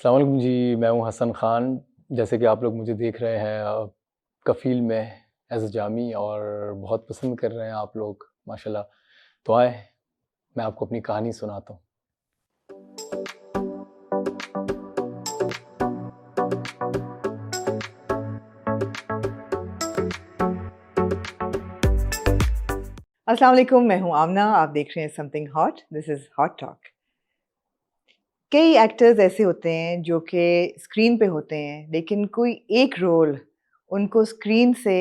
अस्सलाम वालेकुम जी, मैं हूँ हसन ख़ान। जैसे कि आप लोग मुझे देख रहे हैं कफ़ील में एज़ अ जामी और बहुत पसंद कर रहे हैं आप लोग माशाल्लाह। तो आएँ, मैं आपको अपनी कहानी सुनाता हूँ। अस्सलाम वालेकुम, मैं हूँ आमना। आप देख रहे हैं something hot. This is hot talk. कई एक्टर्स ऐसे होते हैं जो कि स्क्रीन पे होते हैं, लेकिन कोई एक रोल उनको स्क्रीन से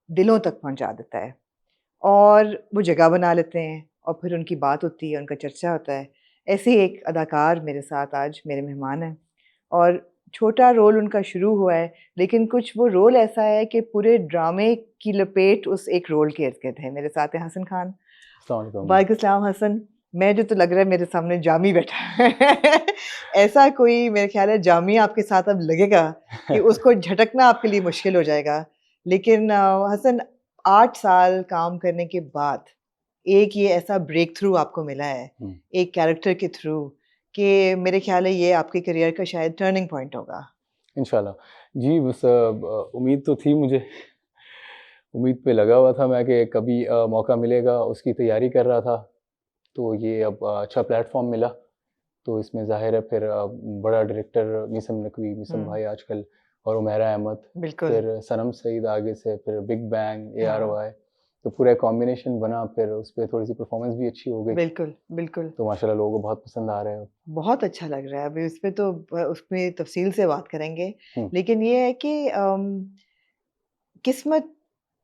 दिलों तक पहुंचा देता है और वो जगह बना लेते हैं और फिर उनकी बात होती है, उनका चर्चा होता है। ऐसे ही एक अदाकार मेरे साथ आज मेरे मेहमान हैं और छोटा रोल उनका शुरू हुआ है, लेकिन कुछ वो रोल ऐसा है कि पूरे ड्रामे की लपेट उस एक रोल के इर्द-गिर्द है। मेरे साथ है हसन खान। अस्सलाम वालेकुम। वालेकुम सलाम हसन। मैं जो तो लग रहा है मेरे सामने जामी बैठा है। ऐसा कोई मेरे ख़्याल है जामी आपके साथ अब लगेगा कि उसको झटकना आपके लिए मुश्किल हो जाएगा। लेकिन हसन 8 साल काम करने के बाद एक ये ऐसा ब्रेक थ्रू आपको मिला है, हुँ, एक कैरेक्टर के थ्रू कि मेरे ख़्याल है ये आपके करियर का शायद टर्निंग पॉइंट होगा। इंशाल्लाह। जी, बस उम्मीद तो थी मुझे, उम्मीद पे लगा हुआ था मैं कि कभी मौका मिलेगा, उसकी तैयारी कर रहा था। तो ये अब अच्छा प्लेटफ़ॉर्म मिला, तो इसमें ज़ाहिर है फिर बड़ा डायरेक्टर मीसम नकवी, मीसम हुँ, भाई आजकल और उमैरा अहमद, बिल्कुल। फिर सनम सईद आगे से, फिर बिग बैंग, हाँ, ARY, तो पूरा एक कॉम्बिनेशन बना, फिर उसपे थोड़ी-सी परफ़ॉर्मेंस भी अच्छी हो गई, बिल्कुल, बिल्कुल। तो माशाल्लाह लोगों को बहुत पसंद आ रहा है अब। बहुत अच्छा लग रहा है। अभी उसपे तो उसमें तफ़सील से बात करेंगे। हुँ, लेकिन ये है कि किस्मत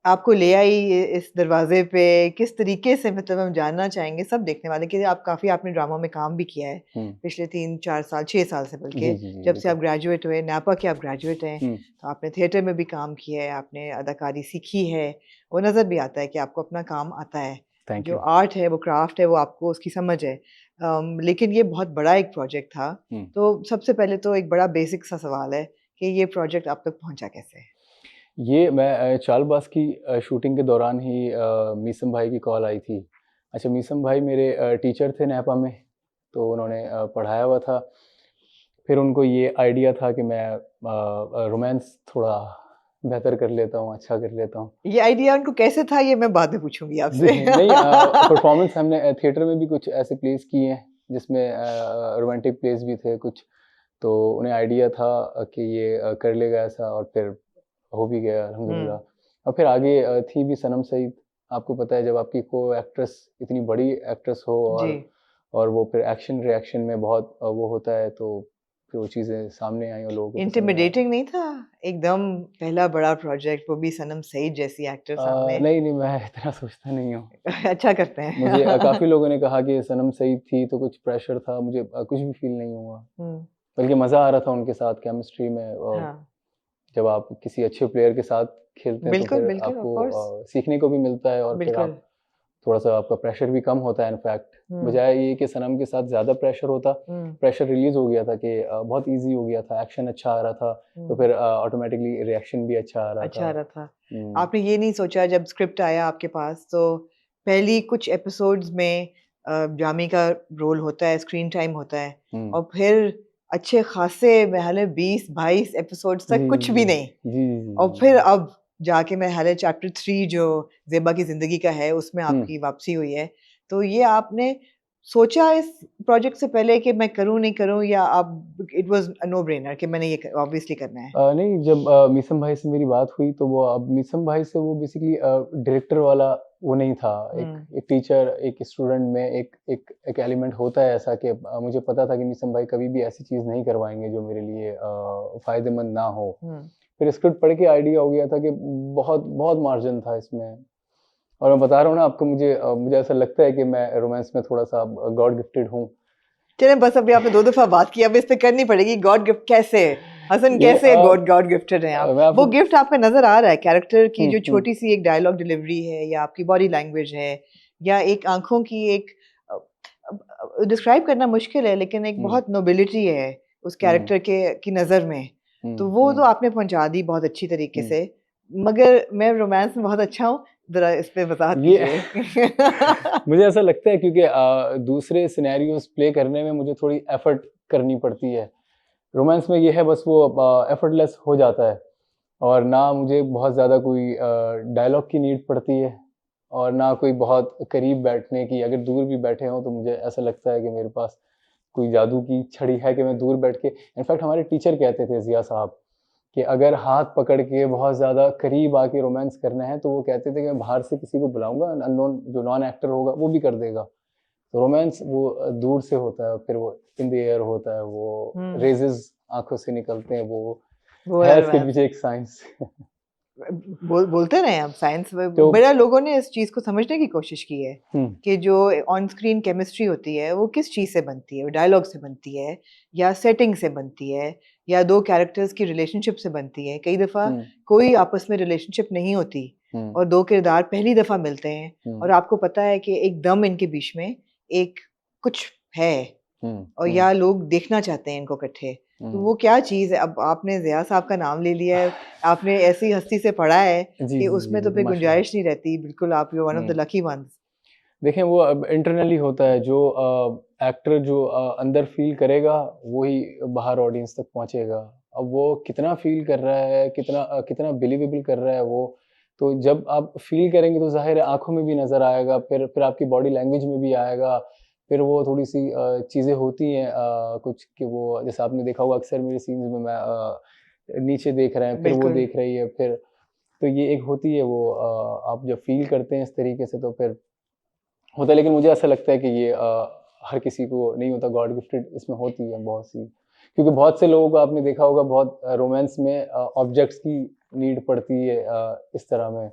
आपको ले आई इस दरवाज़े पे, किस तरीके से, मतलब हम जानना चाहेंगे सब देखने वाले कि आप काफ़ी आपने ड्रामा में काम भी किया है, हुँ। पिछले 3-4 साल, 6 साल से बल्कि, जी, जी, जी, जब से बिल्कुल। आप ग्रेजुएट हुए, नापा के आप ग्रेजुएट हैं, हुँ, तो आपने थिएटर में भी काम किया है, आपने अदाकारी सीखी है, वो नज़र भी आता है कि आपको अपना काम आता है। थैंक जो यू। आर्ट है, वो क्राफ्ट है, वो आपको उसकी समझ है। लेकिन ये बहुत बड़ा एक प्रोजेक्ट था, हुँ। तो सबसे पहले तो एक बड़ा बेसिक सा सवाल है कि ये प्रोजेक्ट आप तक पहुँचा कैसे? ये मैं चालबाज़ की शूटिंग के दौरान ही मीसम भाई की कॉल आई थी। अच्छा, मीसम भाई मेरे टीचर थे नैपा में, तो उन्होंने पढ़ाया हुआ था। फिर उनको ये आइडिया था कि मैं रोमांस थोड़ा बेहतर कर लेता हूँ, अच्छा कर लेता हूँ। ये आइडिया उनको कैसे था, ये मैं बाद में पूछूँगी जी, आपसे। नहीं परफ़ॉर्मेंस हमने थिएटर में भी कुछ ऐसे प्लेस किए हैं, जिसमें रोमांटिक प्लेस भी थे कुछ, तो उन्हें आइडिया था कि ये कर लेगा ऐसा और फिर हो भी गया हुँ, अल्हम्दुलिल्लाह। और फिर आगे थी भी सनम सईद, आपको पता है जब आपकी को-एक्ट्रेस इतनी बड़ी एक्ट्रेस हो जी। और वो फिर एक्शन रिएक्शन में बहुत वो होता है, तो फिर वो चीज़ें सामने आई और लोगों को पसंद आया। इंटिमिडेटिंग नहीं था? एकदम पहला बड़ा प्रोजेक्ट, वो भी सनम सईद जैसी एक्टर सामने। नहीं, नहीं, मैं इतना सोचता नहीं हूँ। अच्छा करते मुझे हैं। काफ़ी लोगों ने कहा कि सनम सईद थी तो कुछ प्रेशर था, मुझे कुछ भी फ़ील नहीं हुआ। हुँ, बल्कि मज़ा आ रहा था उनके साथ केमिस्ट्री में हाँ। जब आप किसी अच्छे प्लेयर के साथ खेलते हैं तो बिल्कुल, फिर बिल्कुल, ऑफ़ आपको कोर्स। सीखने को भी मिलता है और फिर बिल्कुल। आप थोड़ा-सा आपका प्रेशर भी कम होता है इनफैक्ट। हुँ, बजाय ये कि सनम के साथ ज़्यादा प्रेशर होता, हुँ, प्रेशर रिलीज़ हो गया था कि बहुत ईज़ी हो गया था, एक्शन अच्छा आ रहा था, तो हुँ। फिर ऑटोमैटिकली रिएक्शन भी अच्छा आ रहा अच्छा आ था। रहा था। हुँ, आपने ये नहीं सोचा जब स्क्रिप्ट आया आपके पास, तो पहली कुछ एपिसोड्स में जामी का रोल होता है, स्क्रीन टाइम होता है हुँ। और फिर अच्छे खासे मेरे ख़्याल है 20-22 एपिसोड्स जी, तक कुछ भी जी। नहीं। जी, जी, जी, और जी, फिर जी। अब जाके मेरे ख़्याल है चैप्टर 3 जो ज़ेबा की ज़िंदगी का है, उसमें हुँ। आपकी वापसी हुई है। तो ये आपने सोचा इस प्रोजेक्ट से पहले कि मैं करूँ, नहीं करूँ, या आप it was a no brainer कि मैंने ये ऑब्वियसली करना है? नहीं, जब मीसम भाई से मेरी बात हुई तो वो अब मीसम भाई से वो बेसिकली डायरेक्टर वाला वो नहीं था। एक हुँ, एक टीचर, एक स्टूडेंट में एक एलिमेंट होता है ऐसा कि मुझे पता था कि मीसम भाई कभी भी ऐसी चीज़ नहीं करवाएँगे जो मेरे लिए फ़ायदेमंद ना हो। हुँ। फिर स्क्रिप्ट पढ़ के आइडिया हो गया था कि बहुत बहुत मार्जिन था इसमें और मैं बता रहा हूँ ना आपको मुझे ऐसा लगता है कि मैं रोमांस में थोड़ा-सा गॉड गिफ्टेड हूँ। चलें, बस अभी आपने 2 दफ़ा बात की, अब इस पे करनी पड़ेगी। गॉड गिफ्ट कैसे? हसन ये कैसे गॉड गॉड गिफ्टेड हैं आप? मैं वो आपको गिफ्ट आपका नज़र आ रहा है, कैरेक्टर की हुँ, जो हुँ, छोटी-सी एक डायलॉग डिलीवरी है, या आपकी बॉडी लैंग्वेज है, या एक आँखों की एक डिस्क्राइब करना मुश्किल है, लेकिन एक हुँ, बहुत नोबिलिटी है उस हुँ, कैरेक्टर के की नज़र में। हुँ, तो वो तो हुँ, आपने पहुँचा दी बहुत अच्छी तरीके हुँ। से। मगर मैं रोमांस में बहुत अच्छा हूँ, ज़रा इस पे वज़ाहत ये कीजिए। मुझे ऐसा लगता है क्योंकि दूसरे सिनेरियोज़ प्ले करने में मुझे थोड़ी एफ़र्ट करनी पड़ती है। रोमांस में ये है बस वो एफर्टलेस हो जाता है, और ना मुझे बहुत ज़्यादा कोई डायलॉग की नीड पड़ती है, और ना कोई बहुत करीब बैठने की। अगर दूर भी बैठे हों तो मुझे ऐसा लगता है कि मेरे पास कोई जादू की छड़ी है कि मैं दूर बैठ के, इनफैक्ट हमारे टीचर कहते थे ज़िया साहब, कि अगर हाथ पकड़ के बहुत ज़्यादा करीब आके रोमांस करना है तो वो कहते थे कि मैं बाहर से किसी को बुलाऊँगा, अननोन जो नॉन एक्टर होगा वो भी कर देगा। तो रोमांस वो दूर से होता है, फिर वो इन द एयर होता है, वो हम्म, रेज़ेस आँखों से निकलते हैं, वो वो है वाला इसके रोमांस। पीछे एक साइंस। बोलते रहे आप साइंस में, तो बड़ा लोगों ने इस चीज़ को समझने की कोशिश की है हुँ, कि जो ऑन स्क्रीन केमिस्ट्री होती है वो किस चीज़ से बनती है, वो डायलॉग से बनती है या सेटिंग से बनती है या दो कैरेक्टर्स की रिलेशनशिप से बनती है। कई दफ़ा हुँ, कोई आपस में रिलेशनशिप नहीं होती हुँ, और दो किरदार पहली दफ़ा मिलते हैं हुँ, और आपको पता है कि एकदम इनके बीच में एक कुछ है हुँ, और हुँ, या लोग देखना चाहते हैं इनको इकट्ठे। तो हुँ। वो क्या चीज़ है? अब आपने ज़िया साहब का नाम ले लिया है, आपने ऐसी हस्ती से पढ़ा है जी, कि जी, उसमें तो जी, फिर माशाल्लाह। गुंजाइश नहीं रहती। बिल्कुल आप यू आर वन ऑफ हुँ। The lucky ones. देखें वो अब इंटरनली होता है, जो एक्टर जो अंदर फ़ील करेगा, वही बाहर ऑडियंस तक पहुँचेगा। अब वो कितना फ़ील कर रहा है, कितना बिलीवेबल कर रहा है वो, तो जब आप फ़ील करेंगे तो ज़ाहिर है आँखों में भी नज़र आएगा, फिर आपकी बॉडी लैंग्वेज में भी आएगा। फिर वो थोड़ी-सी चीज़ें होती हैं कुछ कि वो जैसे आपने देखा होगा अक्सर मेरे सीन्स में मैं नीचे देख रहे हैं, फिर वो बिल्कुल। देख रही है, फिर तो ये एक होती है वो आप जब फ़ील करते हैं इस तरीके से तो फिर होता है, लेकिन मुझे ऐसा लगता है कि ये हर किसी को नहीं होता, गॉड गिफ्टेड इसमें होती है बहुत सी। क्योंकि बहुत से लोगों को आपने देखा होगा, बहुत रोमांस में ऑब्जेक्ट्स की नीड पड़ती है इस तरह में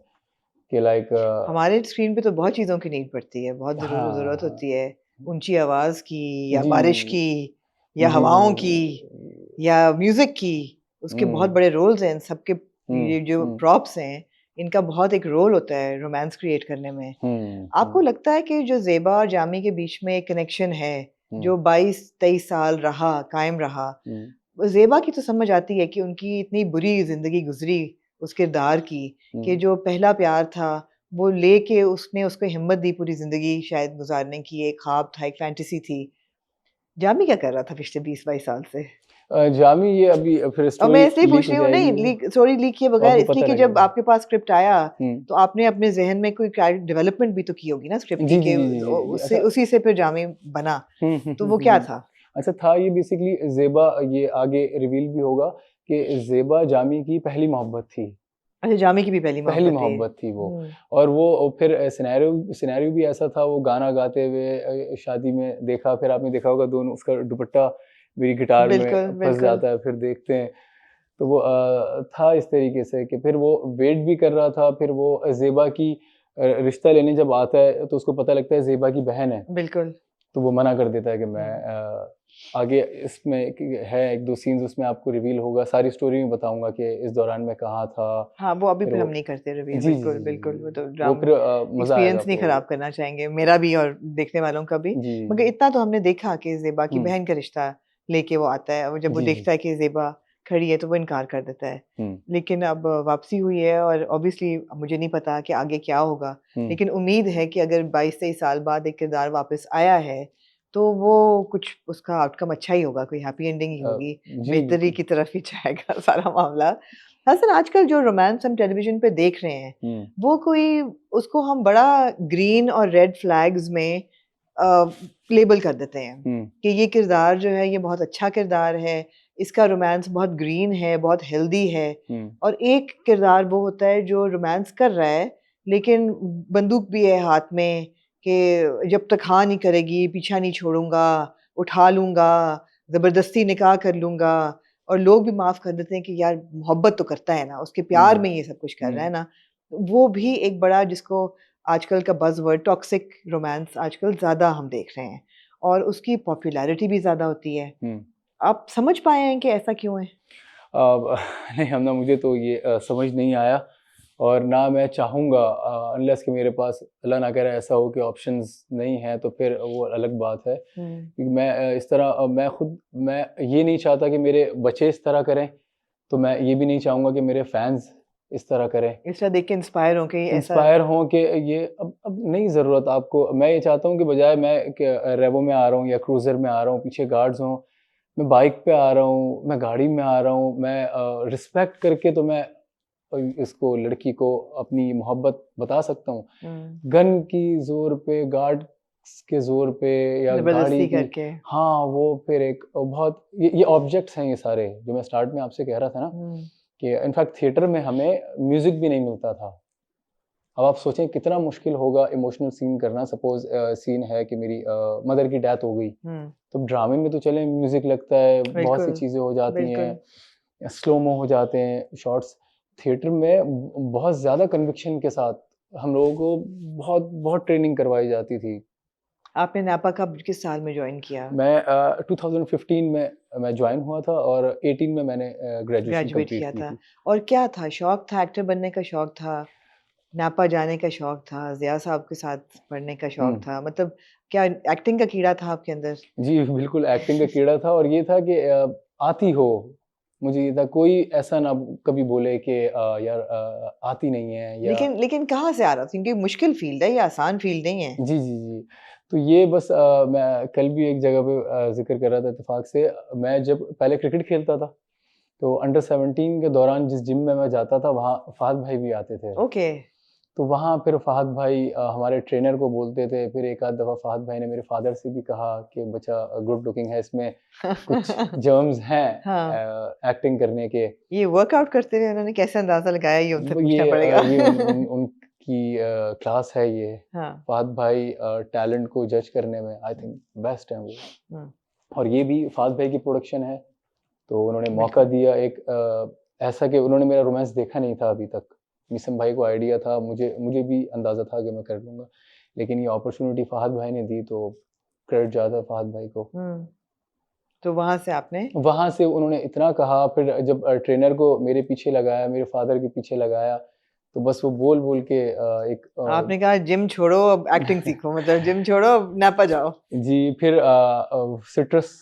कि लाइक हमारे स्क्रीन पे तो बहुत चीज़ों की नीड पड़ती है, बहुत ज़रूरत हाँ, होती है। ऊँची आवाज़ की या जी, बारिश की या जी, हवाओं की जी। या म्यूज़िक की। उसके बहुत हुँ, बड़े रोल्स हैं इन सबके। हुँ, ये जो हुँ, प्रॉप्स हैं, इनका बहुत एक रोल होता है रोमांस क्रिएट करने में। हुँ, आपको हुँ, लगता है कि जो ज़ेबा और जामी के बीच में एक कनेक्शन है, हुँ, जो 22-23 साल रहा, कायम रहा, हुँ, ज़ेबा की तो समझ आती है कि उनकी इतनी बुरी ज़िंदगी गुज़री उस किरदार की कि हुँ। जो पहला प्यार था, वो लेके उसने उसको हिम्मत दी पूरी ज़िंदगी शायद गुज़ारने की, एक ख़्वाब था, एक फ़ैंटेसी थी। जामी क्या कर रहा था पिछले 20-22 साल से? जामी ये अभी फिर और मैं स्टोरी इसलिए लीक पूछ हो रही हूँ, नहीं जाएगी वो, लीक स्टोरी लीक किए वो बगैर, आपको इसलिए पता कि जब लगेगा। आपके पास स्क्रिप्ट आया, हुँ। तो आपने अपने ज़हन में कोई डेवलपमेंट भी तो की होगी ना स्क्रिप्ट की जी, जी, कि जी, जी, जी, जी, उससे ऐसा उसी से फिर जामी बना। हुँ, हुँ, तो हुँ, वो हुँ, क्या हुँ। था? अच्छा था ये बेसिकली ज़ेबा, ये आगे रिवील भी होगा कि ज़ेबा जामी की पहली मोहब्बत थी, अच्छा, जामी की भी पहली पहली मोहब्बत थी। मोहब्बत थी वो। हुँ, और वो फिर सिनेरियो सिनेरियो भी ऐसा था, वो गाना गाते हुए शादी में देखा, फिर आपने देखा होगा दोनों उसका दुपट्टा मेरी गिटार में बिल्कुल, फँस बिल्कुल। जाता है, फिर देखते हैं। तो वो था इस तरीके से कि फिर वो वेट भी कर रहा था, फिर वो ज़ेबा की रिश्ता लेने जब आता है तो उसको पता लगता है ज़ेबा की बहन है। बिल्कुल। तो वो मना कर देता है कि मैं हुँ। आगे इसमें एक है 1-2 सीन्स उसमें आपको रिवील होगा, सारी स्टोरी मैं बताऊँगा कि इस दौरान मैं कहाँ था, हाँ, वो अभी फिर फिर वो हम नहीं करते रिवील, जी, जी, बिल्कुल, जी, जी, बिल्कुल। वो जी। तो वो ड्राम फिर मज़ा आएगा एक्सपीरियंस नहीं आपको। खराब करना चाहेंगे, मेरा भी और देखने वालों का भी। जी। मगर इतना तो हमने देखा कि ज़ेबा की हुँ। बहन का रिश्ता लेके वो आता है और जब वो जी, जी। देखता है कि ज़ेबा खड़ी है तो वो इनकार कर देता है। हुँ, लेकिन अब वापसी हुई है और ऑब्वियसली मुझे नहीं पता कि आगे क्या होगा। हुँ। लेकिन उम्मीद है कि अगर 22-23 साल बाद एक किरदार वापस आया है, तो वो कुछ उसका आउटकम अच्छा ही होगा, कोई हैप्पी एंडिंग ही होगी, जी, बेहतरी बिल्कुल। की तरफ ही जाएगा सारा मामला। हसन, आजकल जो रोमांस हम टेलीविज़न पे देख रहे हैं, हुँ, वो कोई उसको हम बड़ा ग्रीन और रेड फ्लैग्स में अ, लेबल कर देते हैं हुँ, कि ये किरदार जो है ये बहुत अच्छा किरदार है, इसका रोमांस बहुत ग्रीन है, बहुत हेल्दी है। हुँ, और एक किरदार वो होता है जो रोमांस कर रहा है, लेकिन बंदूक भी है हाथ में कि जब तक हाँ नहीं करेगी, पीछा नहीं छोड़ूँगा, उठा लूँगा, ज़बरदस्ती निकाह कर लूँगा। और लोग भी माफ़ कर देते हैं कि यार मोहब्बत तो करता है ना, उसके प्यार हुँ, में ये सब कुछ कर रहा हुँ। है ना। वो भी एक बड़ा जिसको आजकल का बज़वर्ड टॉक्सिक रोमांस आजकल ज़्यादा हम देख रहे हैं और उसकी पॉपुलैरिटी भी ज़्यादा होती है। हुँ। आप समझ पाए हैं कि ऐसा क्यों है? नहीं, हम ना मुझे तो ये समझ नहीं आया, और ना मैं चाहूँगा अनलेस कि मेरे पास अल्लाह ना करे ऐसा हो कि ऑप्शंस नहीं हैं, तो फिर वो अलग बात है। हुँ। क्योंकि मैं इस तरह मैं ये नहीं चाहता कि मेरे बच्चे इस तरह करें, तो मैं ये भी नहीं चाहूँगा कि मेरे फैन्स इस तरह करें। इस तरह देख के इंस्पायर हो के ऐसा। इंस्पायर हों कि ये अब नहीं ज़रूरत आपको। मैं ये चाहता हूँ कि बजाय मैं कि रेवो में आ रहा हूँ या क्रूज़र में आ रहा हूँ, पीछे गार्ड्स हों, मैं बाइक पे आ रहा हूँ, मैं गाड़ी में आ रहा हूँ, मैं रिस्पेक्ट करके तो मैं इसको लड़की को अपनी मोहब्बत बता सकता हूँ। गन की ज़ोर पे, गार्ड्स के ज़ोर पे या गाड़ी ज़बरदस्ती की, करके। हाँ, वो फिर एक बहुत ये ऑब्जेक्ट्स हैं ये सारे, जो मैं स्टार्ट में आपसे कह रहा था ना कि इनफैक्ट थिएटर में हमें म्यूज़िक भी नहीं मिलता था। अब आप सोचें कितना मुश्किल होगा इमोशनल सीन करना। सपोज़ सीन है कि मेरी मदर की डेथ हो गई, तो ड्रामे में तो चलें म्यूज़िक लगता है, बहुत सी बिल्कुल, चीज़ें हो जाती बिल्कुल। हैं, स्लो मो हो जाते हैं शॉट्स। थिएटर में बहुत ज़्यादा कन्विक्शन के साथ हम लोगों को बहुत बहुत ट्रेनिंग करवाई जाती थी। आपने नापा कब किस साल में जॉइन किया? मैं 2015 में मैं जॉइन हुआ था और 18 में मैंने ग्रेजुएशन ग्रेजुएट कंप्लीट किया की था। थी। और क्या था शौक था, एक्टर बनने का शौक था, नापा जाने का शौक था, ज़िया साहब के साथ पढ़ने का शौक हुँ। था? मतलब क्या एक्टिंग का कीड़ा था आपके अंदर? जी, बिल्कुल एक्टिंग का कीड़ा था और ये था कि आती हो, मुझे ये था कोई ऐसा ना कभी बोले कि यार आती नहीं है या लेकिन लेकिन कहाँ से आ रहा था? क्योंकि मुश्किल फ़ील्ड है, ये आसान फ़ील्ड नहीं है। जी, जी, जी। तो ये बस मैं कल भी एक जगह पे ज़िक्र कर रहा था इत्तेफ़ाक से, मैं जब पहले क्रिकेट खेलता था, तो अंडर 17 के दौरान जिस जिम में मैं जाता था, वहाँ फ़हद भाई भी आते थे। ओके। तो वहाँ फिर फ़हद भाई हमारे ट्रेनर को बोलते थे, फिर एक आध दफ़ा फ़हद भाई ने मेरे फ़ादर से भी कहा कि बच्चा गुड लुकिंग है, इसमें कुछ जर्म्स हैं हाँ, एक्टिंग करने के। ये वर्कआउट करते हुए उन्होंने कैसे अंदाज़ा लगाया ये उनसे वो पूछना पड़ेगा। ये उनकी क्लास है ये। हाँ। फ़हद भाई टैलेंट को जज करने में आई थिंक बेस्ट हैं वो। हुँ, और ये भी फ़हद भाई की प्रोडक्शन है, तो उन्होंने मौका बिल्कुल। दिया एक ऐसा कि उन्होंने मेरा रोमांस देखा नहीं था अभी तक। मिसम भाई को आइडिया था, मुझे मुझे भी अंदाज़ा था कि मैं कर लूँगा। लेकिन ये अपॉर्च्युनिटी फ़हद भाई ने दी तो क्रेडिट जाता है फ़हद भाई को। हुँ, तो वहाँ से आपने वहाँ से उन्होंने इतना कहा, फिर जब ट्रेनर को मेरे पीछे लगाया, मेरे फ़ादर के पीछे लगाया, तो बस वो बोल-बोल के एक आपने कहा जिम छोड़ो अब एक्टिंग सीखो मतलब जिम छोड़ो अब नापा जाओ। जी, फिर सिट्रस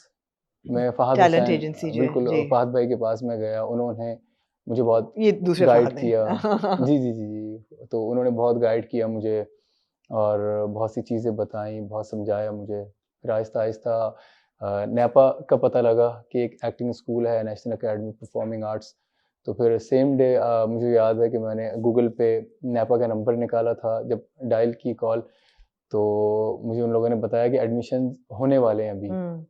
में फ़हद टैलेंट हुसैन एजेंसी जो है, बिल्कुल जी। फ़हद भाई के पास मैं गया, उन्होंने मुझे बहुत ये दूसरे गाइड फ़हद किया। हैं। जी, जी, जी, जी। तो उन्होंने बहुत गाइड किया मुझे और बहुत सी चीज़ें बताई, बहुत समझाया मुझे। फिर आहिस्ता-आहिस्ता नैपा का पता लगा कि एक एक्टिंग स्कूल है, नेशनल अकेडमी परफॉर्मिंग आर्ट्स। तो फिर सेम डे मुझे याद है कि मैंने गूगल पे नैपा का नंबर निकाला था, जब डायल की कॉल, तो मुझे उन लोगों ने बताया कि एडमिशन होने वाले हैं अभी। हुँ,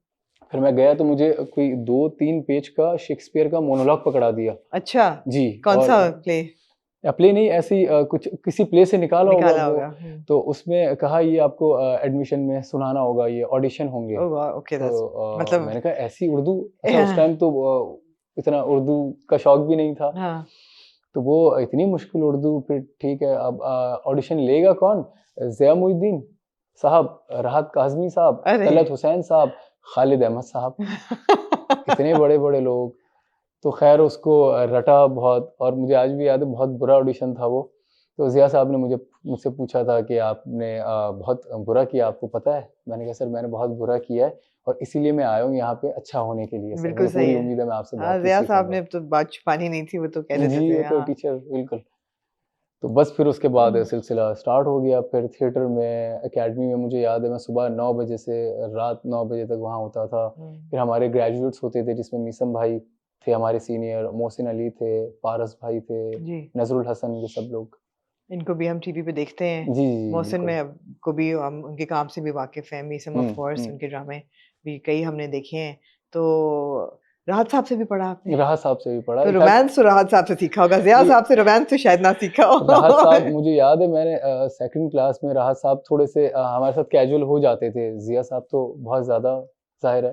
फिर मैं गया तो मुझे कोई 2-3 पेज का शेक्सपियर का मोनोलॉग पकड़ा दिया। अच्छा, जी, कौन-सा और प्ले प्ले नहीं ऐसे ही कुछ किसी प्ले से निकाला होगा निकाला वो, होगा? तो उसमें कहा ये आपको एडमिशन में सुनाना होगा, ये ऑडिशन होंगे। ओह वाह! ओके तो दैट्स मतलब मैंने कहा ऐसी उर्दू, अच्छा उस टाइम तो इतना उर्दू का शौक भी नहीं था। हाँ, तो वो इतनी मुश्किल उर्दू, फिर ठीक है अब ऑडिशन लेगा कौन? ज़िया मुइद्दीन साहब, राहत काज़मी साहब, अरे! तलत हुसैन साहब, खालिद अहमद साहब, इतने बड़े-बड़े लोग। तो ख़ैर उसको रटा बहुत और मुझे आज भी याद है बहुत बुरा ऑडिशन था वो। तो ज़िया साहब ने मुझसे पूछा था कि आपने बहुत बुरा किया, आपको पता है? मैंने कहा सर मैंने बहुत बुरा किया है और इसीलिए मैं आया हूँ यहाँ पे अच्छा होने के लिए सर। बिल्कुल मुझे सही पूरी है। उम्मीद है मैं आपसे हाँ, बहुत कुछ ज़िया साहब सीखूँगा। ने तो बात छुपानी नहीं थी, वो तो कह देते जी, थे, वो तो हाँ। टीचर बिल्कुल। तो बस फिर उसके बाद सिलसिला स्टार्ट हो गया, फिर थिएटर में, अकेडमी में मुझे याद है मैं सुबह 9 बजे से रात 9 बजे तक वहाँ होता था। हुँ, फिर हमारे ग्रेजुएट्स होते थे जिसमें मीसम भाई थे हमारे सीनियर, मोहसिन अली थे, पारस भाई थे, जी, नज़रुल हसन ये सब लोग। इनको भी हम टीवी पे देखते हैं। जी, जी, जी, मोहसिन बिल्कुल। में को भी हम उनके काम से भी वाकिफ़ हैं, मीसम हुँ, ऑफ कोर्स हुँ। उनके ड्रामे भी कई हमने देखे हैं। तो राहत साहब से भी पढ़ा आपने? राहत साहब से भी पढ़ा तो इनफैक्ट रोमांस तो राहत साहब से सीखा होगा, ज़िया ये साहब से रोमांस तो शायद ना सीखा राहत हो। साहब मुझे याद है मैंने सेकंड क्लास में राहत साहब थोड़े से हमारे साथ कैजुअल हो जाते थे। ज़िया साहब तो बहुत ज़्यादा ज़ाहिर है।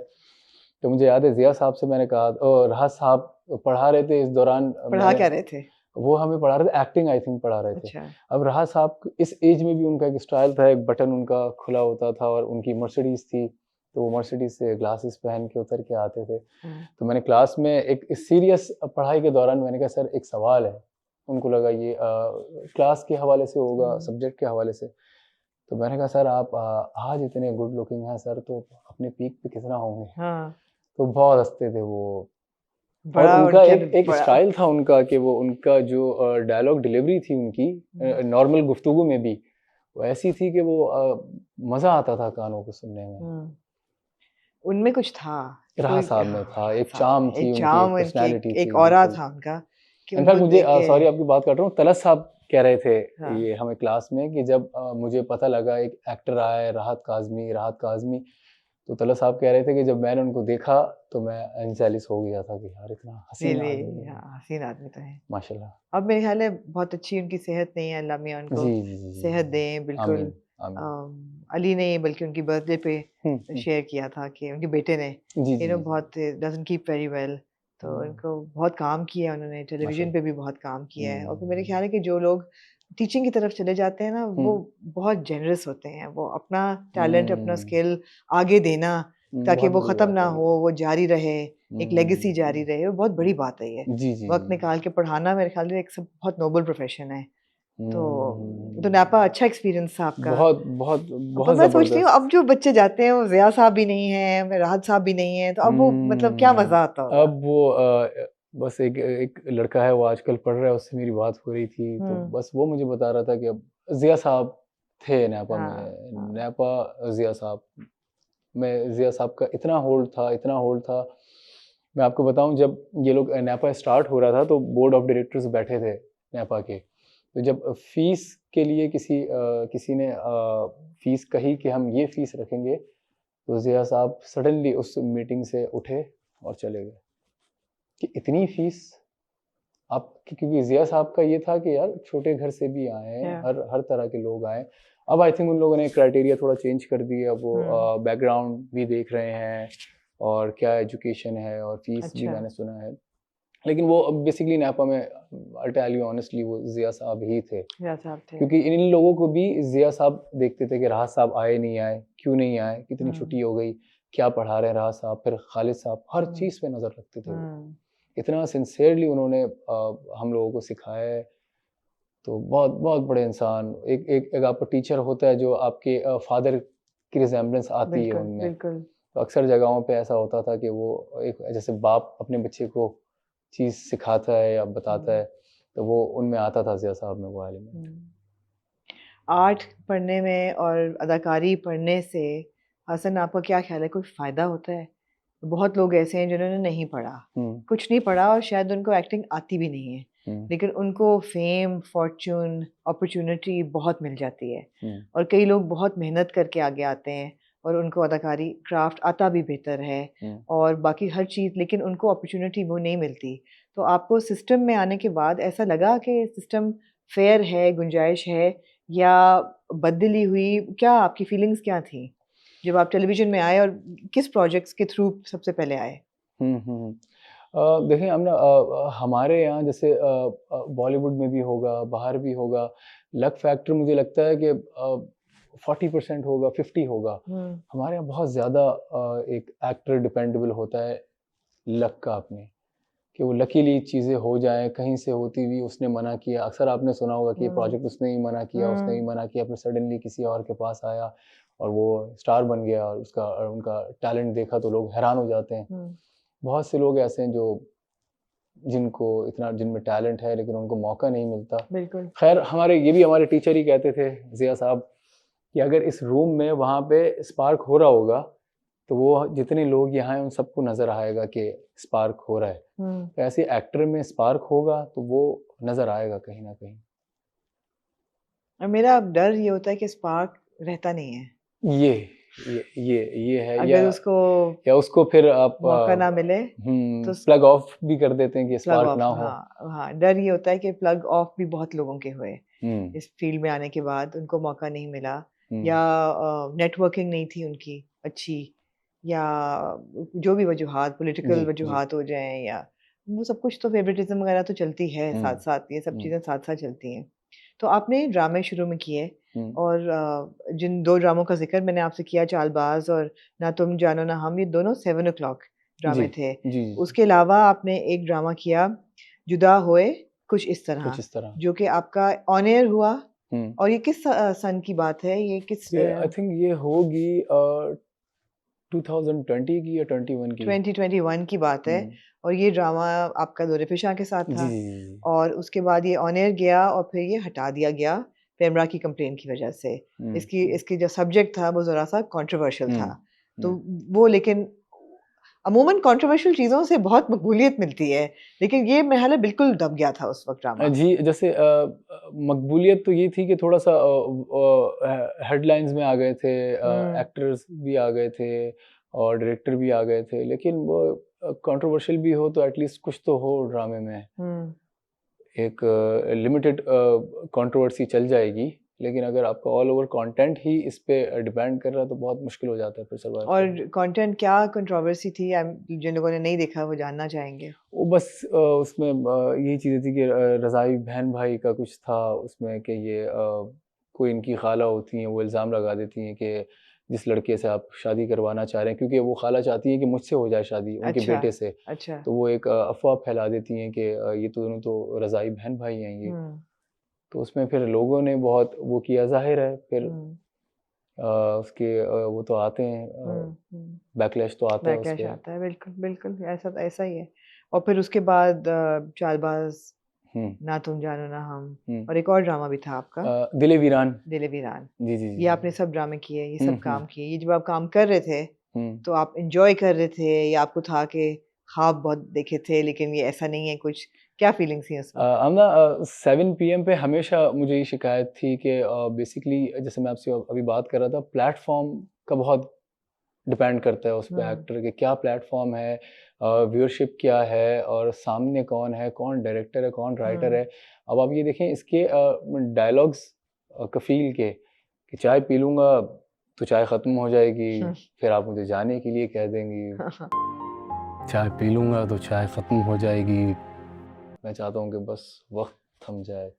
तो मुझे याद है ज़िया साहब से मैंने कहा राहत साहब पढ़ा रहे थे इस दौरान पढ़ा मैंने क्या रहे थे? वो हमें पढ़ा रहे थे एक्टिंग आई थिंक पढ़ा रहे थे। अच्छा। अब राहत साहब इस एज में भी उनका एक स्टाइल था, एक बटन उनका खुला होता था और उनकी मर्सिडीज़ थी, तो वो मर्सिडीज़ से ग्लासेस पहन के उतर के आते थे। हुँ, तो मैंने क्लास में एक सीरियस पढ़ाई के दौरान मैंने कहा सर एक सवाल है। उनको लगा ये क्लास के हवाले से होगा, हुँ। सब्जेक्ट के हवाले से। तो मैंने कहा सर आप आज इतने गुड लुकिंग हैं सर तो अपने पीक पे कितना होंगे? हाँ, तो बहुत हँसते थे वो। और बड़ा उनका उनके एक अंदर एक बड़ा स्टाइल था उनका कि वो उनका जो डायलॉग डिलीवरी थी उनकी हुँ, नॉर्मल गुफ्तगू में भी, वो ऐसी थी कि वो मज़ा आता था कानों को सुनने में। हुँ। उनमें कुछ था, राहा कोई साहब में हाँ, था, एक साहब चार्म में थी एक उनकी, एक चार्म उनकी पर्सनैलिटी एक थी, ऑरा बिल्कुल। था उनका कि इनफैक्ट उनको मुझे देख के सॉरी आपकी बात काट रहा हूँ, तलत साहब कह रहे थे हाँ, ये हमें क्लास में कि जब मुझे पता लगा एक एक्टर आया है राहत काज़मी, तो तलत साहब कह रहे थे कि जब मैंने उनको देखा तो मैं एंजेलिस हो गया था कि यार इतना हसीन आदमी रियली है, हाँ, हसीन आदमी तो है। माशाल्लाह। अब मेरे ख्याल है बहुत अच्छी उनकी सेहत नहीं है, अल्लाह मियाँ उनको जी, जी, जी, जी, सेहत जी। दें बिल्कुल। आमीन, आमीन। अली ने बल्कि उनकी बर्थडे पे हुँ, हुँ। शेयर किया था कि उनके बेटे ने जी, जी, जी, जी। बहुत डज़न्ट कीप वेरी वेल, तो हुँ, उनको बहुत काम किया है उन्होंने, टेलीविज़न माशाल्लाह। पे भी बहुत काम किया है और फिर मेरे हुँ, ख्याल है कि जो लोग टीचिंग की तरफ चले जाते हैं ना, हुँ, वो बहुत जेनरस होते हैं, वो अपना टैलेंट, अपना हुँ, स्किल आगे देना ताकि बहुत वो बड़ी ख़त्म बात ना है ये। हो, वो जारी रहे, एक लेगेसी जारी हुँ, रहे, वो बहुत बड़ी बात है ये। जी, जी, वक़्त जी। निकाल के पढ़ाना मेरे ख्याल से एक सब बहुत नोबल प्रोफ़ेशन है। तो नैपा हुँ, अच्छा एक्सपीरियंस था आपका। बहुत, बहुत, पर बहुत मैं सोचती हूँ ज़बरदस्त। अब जो बच्चे जाते हैं वो ज़िया साहब भी नहीं है, राहत साहब भी नहीं है, तो अब वो मतलब क्या मज़ा आता होगा? अब वो बस एक एक लड़का है वो आजकल पढ़ रहा है, उससे मेरी बात हो रही थी, तो हुँ, बस वो मुझे बता रहा था कि अब ज़िया साहब थे नैपा हाँ, में, हाँ। नैपा ज़िया साहब में ज़िया साहब का इतना होल्ड था। मैं आपको बताऊँ जब ये लोग नैपा स्टार्ट हो रहा था तो बोर्ड ऑफ डायरेक्टर्स बैठे थे नैपा के। तो जब फ़ीस के लिए किसी ने फ़ीस कही कि हम ये फ़ीस रखेंगे, तो ज़िया साहब सडनली उस मीटिंग से उठे और चले गए कि इतनी फ़ीस आप क्योंकि ज़िया साहब का ये था कि यार छोटे घर से भी आए हैं, या हर हर तरह के लोग आए। अब आई थिंक उन लोगों ने क्राइटेरिया थोड़ा चेंज कर दिए, अब वो हुँ, बैकग्राउंड भी देख रहे हैं और क्या एजुकेशन है और फ़ीस भी अच्छा, मैंने सुना है। लेकिन वो अब बेसिकली नैपा में आई टेल यू ऑनेस्टली वो ज़िया साहब ही थे। ज़िया साहब थे। क्योंकि इन लोगों को भी ज़िया साहब देखते थे कि राहत साहब आए, नहीं आए, क्यों नहीं आए, कितनी हुँ, छुट्टी हो गई, क्या पढ़ा रहे हैं राहत साहब, फिर खालिद साहब, हर हुँ, चीज़ पे नज़र रखते थे वो। हुँ, इतना सिंसियरली उन्होंने हम लोगों को सिखाया है, तो बहुत बहुत बड़े इंसान। एक एक एक आपका टीचर होता है जो आपके फ़ादर की रिज़ेम्बलेंस आती है बिल्कुल, उनमें। बिल्कुल। तो अक्सर जगहों पे ऐसा होता था कि वो एक जैसे बाप अपने बच्चे को चीज़ सिखाता है या बताता हुँ, है, तो वो उनमें आता था ज़िया साहब में वो एलिमेंट। हुँ। आर्ट पढ़ने में और अदाकारी पढ़ने से हसन आपका क्या ख़्याल है कोई फ़ायदा होता है? बहुत लोग ऐसे हैं जिन्होंने नहीं पढ़ा, हुँ, कुछ नहीं पढ़ा और शायद उनको एक्टिंग आती भी नहीं है, हुँ, लेकिन उनको फ़ेम, फ़ॉर्च्यून, अपॉर्च्युनिटी बहुत मिल जाती है हुँ, और कई लोग बहुत मेहनत करके आगे आते हैं और उनको अदाकारी क्राफ़्ट आता भी बेहतर है हुँ। और बाकी हर चीज़ लेकिन उनको अपॉर्च्युनिटी वो नहीं मिलती। तो आपको सिस्टम में आने के बाद ऐसा लगा कि सिस्टम फ़ेयर है, गुंजाइश है या बदली हुई? क्या आपकी फीलिंग्स क्या थी? जब आप टेलीविज़न में आए और किस प्रोजेक्ट्स के थ्रू सबसे पहले आए? हुँ, हुँ। देखिए हम ना हमारे यहाँ जैसे बॉलीवुड में भी होगा, बाहर भी होगा, लक फैक्टर मुझे लगता है कि 40% होगा, 50 होगा। हुँ, हमारे यहाँ बहुत ज़्यादा एक एक्टर डिपेंडेबल होता है लक का अपने, कि वो लकीली चीज़ें हो जाएँ, कहीं से होती हुई उसने मना किया। अक्सर आपने सुना होगा कि ये हुँ, प्रोजेक्ट उसने ही हुँ, मना किया, फिर सडनली किसी और के पास आया और वो स्टार बन गया और उनका टैलेंट देखा तो लोग हैरान हो जाते हैं। हुँ, बहुत से लोग ऐसे हैं जो जिनमें टैलेंट है लेकिन उनको मौका नहीं मिलता। बिल्कुल। ख़ैर हमारे टीचर ही कहते थे ज़िया साहब कि अगर इस रूम में वहाँ पे स्पार्क हो रहा होगा, तो वो जितने लोग यहाँ हैं उन सबको नज़र आएगा कि स्पार्क हो रहा है। हुँ, तो ऐसे एक्टर में स्पार्क होगा तो वो नज़र आएगा कहीं न कहीं। और मेरा अब डर ये होता है कि स्पार्क रहता नहीं है। ये ये है अगर उसको या उसको फिर आप मौका ना मिले तो प्लग ऑफ भी कर देते हैं कि प्लग स्पार्क ऑफ ना हो। हाँ, हाँ, डर ये होता है कि प्लग ऑफ भी बहुत लोगों के हुए। हुँ, इस फ़ील्ड में आने के बाद उनको मौका नहीं मिला या हुँ। नेटवर्किंग नहीं थी उनकी अच्छी या जो भी वजूहात जी, पॉलिटिकल जी। वजूहात हो जाएँ या वो सब कुछ तो फ़ेवरेटिज़्म वगैरह तो चलती है हुँ, साथ-साथ, ये सब हुँ, चीज़ें साथ-साथ चलती हैं। तो आपने ड्रामे शुरू में किए हुँ। और जिन 2 ड्रामों का ज़िक्र मैंने आपसे किया चालबाज़ और ना तुम जानो ना हम, ये दोनों 7 ओ क्लॉक जी, ड्रामे थे। जी, जी, जी। उसके अलावा आपने एक ड्रामा किया, जुदा होए कुछ इस कुछ तरह, इस तरह। जो कि आपका ऑन एयर हुआ हुँ। और ये किस सन की बात है? ये किस ये आई थिंक ये होगी 2020 की या 21 की। 2021 की बात है हुँ। और ये ड्रामा आपका दौर फिशा के साथ जी, था जी, जी, जी। और उसके बाद ये ऑन एयर गया और फिर ये हटा दिया गया पेमरा की कंप्लेंट की वजह से। हुँ, इसकी हुँ, इसकी जो सब्जेक्ट था वो ज़रा-सा कंट्रोवर्शियल हुँ, था। तो हुँ, वो लेकिन अमूमन कंट्रोवर्शियल चीज़ों से बहुत मकबूलियत मिलती है, लेकिन ये मरहला बिल्कुल दब गया था उस वक़्त ड्रामा। जी, जैसे मकबूलियत तो ये थी कि थोड़ा-सा हेडलाइंस में आ गए थे, हुँ, एक्टर्स भी आ गए थे और डायरेक्टर भी आ गए थे, लेकिन वो कंट्रोवर्शियल भी हो तो एटलीस्ट कुछ तो हो ड्रामे में। हुँ। एक लिमिटेड कंट्रोवर्सी चल जाएगी, लेकिन अगर आपका ऑल ओवर कंटेंट ही इस पे डिपेंड कर रहा है तो बहुत मुश्किल हो जाता है फिर सर्वाइव करना। और कंटेंट क्या कंट्रोवर्सी थी? जिन लोगों ने नहीं देखा वो जानना चाहेंगे। वो बस उसमें यही चीज़ें थी कि रज़ाई बहन भाई का कुछ था उसमें कि ये कोई इनकी खाला होती हैं, वो इल्ज़ाम लगा देती हैं कि जिस लड़के से आप शादी करवाना चाह रहे हैं, क्योंकि वो खाला चाहती हैं कि मुझसे हो जाए शादी उनके अच्छा, बेटे से। अच्छा। तो वो एक अफ़वाह फैला देती हैं कि ये तो दोनों तो रज़ाई बहन भाई हैं ये। हुँ, तो उसमें फिर लोगों ने बहुत वो किया, ज़ाहिर है फिर हुँ, उसके वो तो आते हैं, हुँ, हुँ। बैकलैश तो आता है उस बैकलैश पे। आता है, बिल्कुल, बिल्कुल, ऐसा ही है। और फिर उसके बाद चालबाज़, हुँ, ना तुम जानो ना हम, हुँ। और एक और ड्रामा भी था आपका, दिल-ए-वीरान। दिल-ए-वीरान। जी, जी, जी, ये जी। आपने सब ड्रामे किए, ये हुँ, सब हुँ, काम किए। ये जब आप काम कर रहे थे, हुँ। तो आप एन्जॉय कर रहे थे या आपको था कि ख्वाब बहुत देखे थे लेकिन ये ऐसा नहीं है कुछ? क्या फीलिंग्स थी उस वक़्त? हम ना 7 पीएम पे हमेशा मुझे ये शिकायत थी कि बेसिकली जैसे मैं आपसे अभी बात कर रहा था, प्लेटफ़ॉर्म का बहुत डिपेंड करता है उस पे हुँ, एक्टर के क्या प्लेटफ़ॉर्म है, व्यूअरशिप क्या है और सामने कौन है, कौन डायरेक्टर है, कौन राइटर हुँ, है। अब आप ये देखें इसके डायलॉग्स कफ़ील के कि चाय पी लूँगा तो चाय ख़त्म हो जाएगी, हुँ। फिर आप मुझे जाने के लिए कह देंगी। चाय पी लूँगा तो चाय ख़त्म हो जाएगी। मैं चाहता हूँ कि बस वक़्त थम जाए,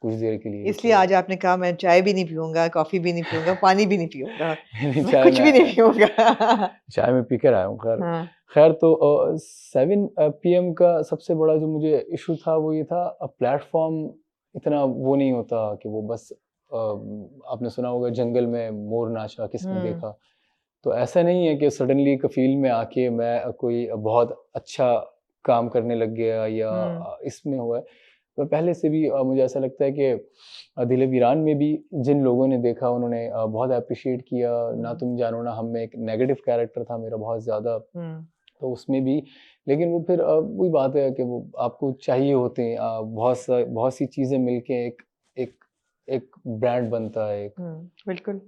कुछ देर के लिए ही इसलिए सही। आज आपने कहा मैं चाय भी नहीं पीऊँगा, कॉफ़ी भी नहीं पीऊँगा, पानी भी नहीं पीऊँगा, नहीं, मैं कुछ भी नहीं पीऊँगा। चाय मैं पी कर आया हूँ खैर। हाँ, खैर तो 7 पीएम का सबसे बड़ा जो मुझे इश्यू था वो ये था, प्लेटफ़ॉर्म इतना वो नहीं होता कि वो बस आपने सुना होगा जंगल में मोर नाचा किसने हुँ, देखा? तो ऐसा नहीं है कि सडनली एक फ़ील्ड में आके मैं कोई बहुत अच्छा काम करने लग गया या हुँ, इसमें हुआ है। तो पहले से भी मुझे ऐसा लगता है कि दिल-ए-वीरान में भी जिन लोगों ने देखा उन्होंने बहुत एप्रिशिएट किया। ना हुँ, तुम जानो ना हम में एक नेगेटिव कैरेक्टर था मेरा बहुत ज़्यादा, हुँ, तो उसमें भी लेकिन वो फिर वही बात है कि वो आपको चाहिए होते हैं, बहुत सी चीज़ें मिलके एक एक एक ब्रांड बनता है एक। हुँ, बिल्कुल,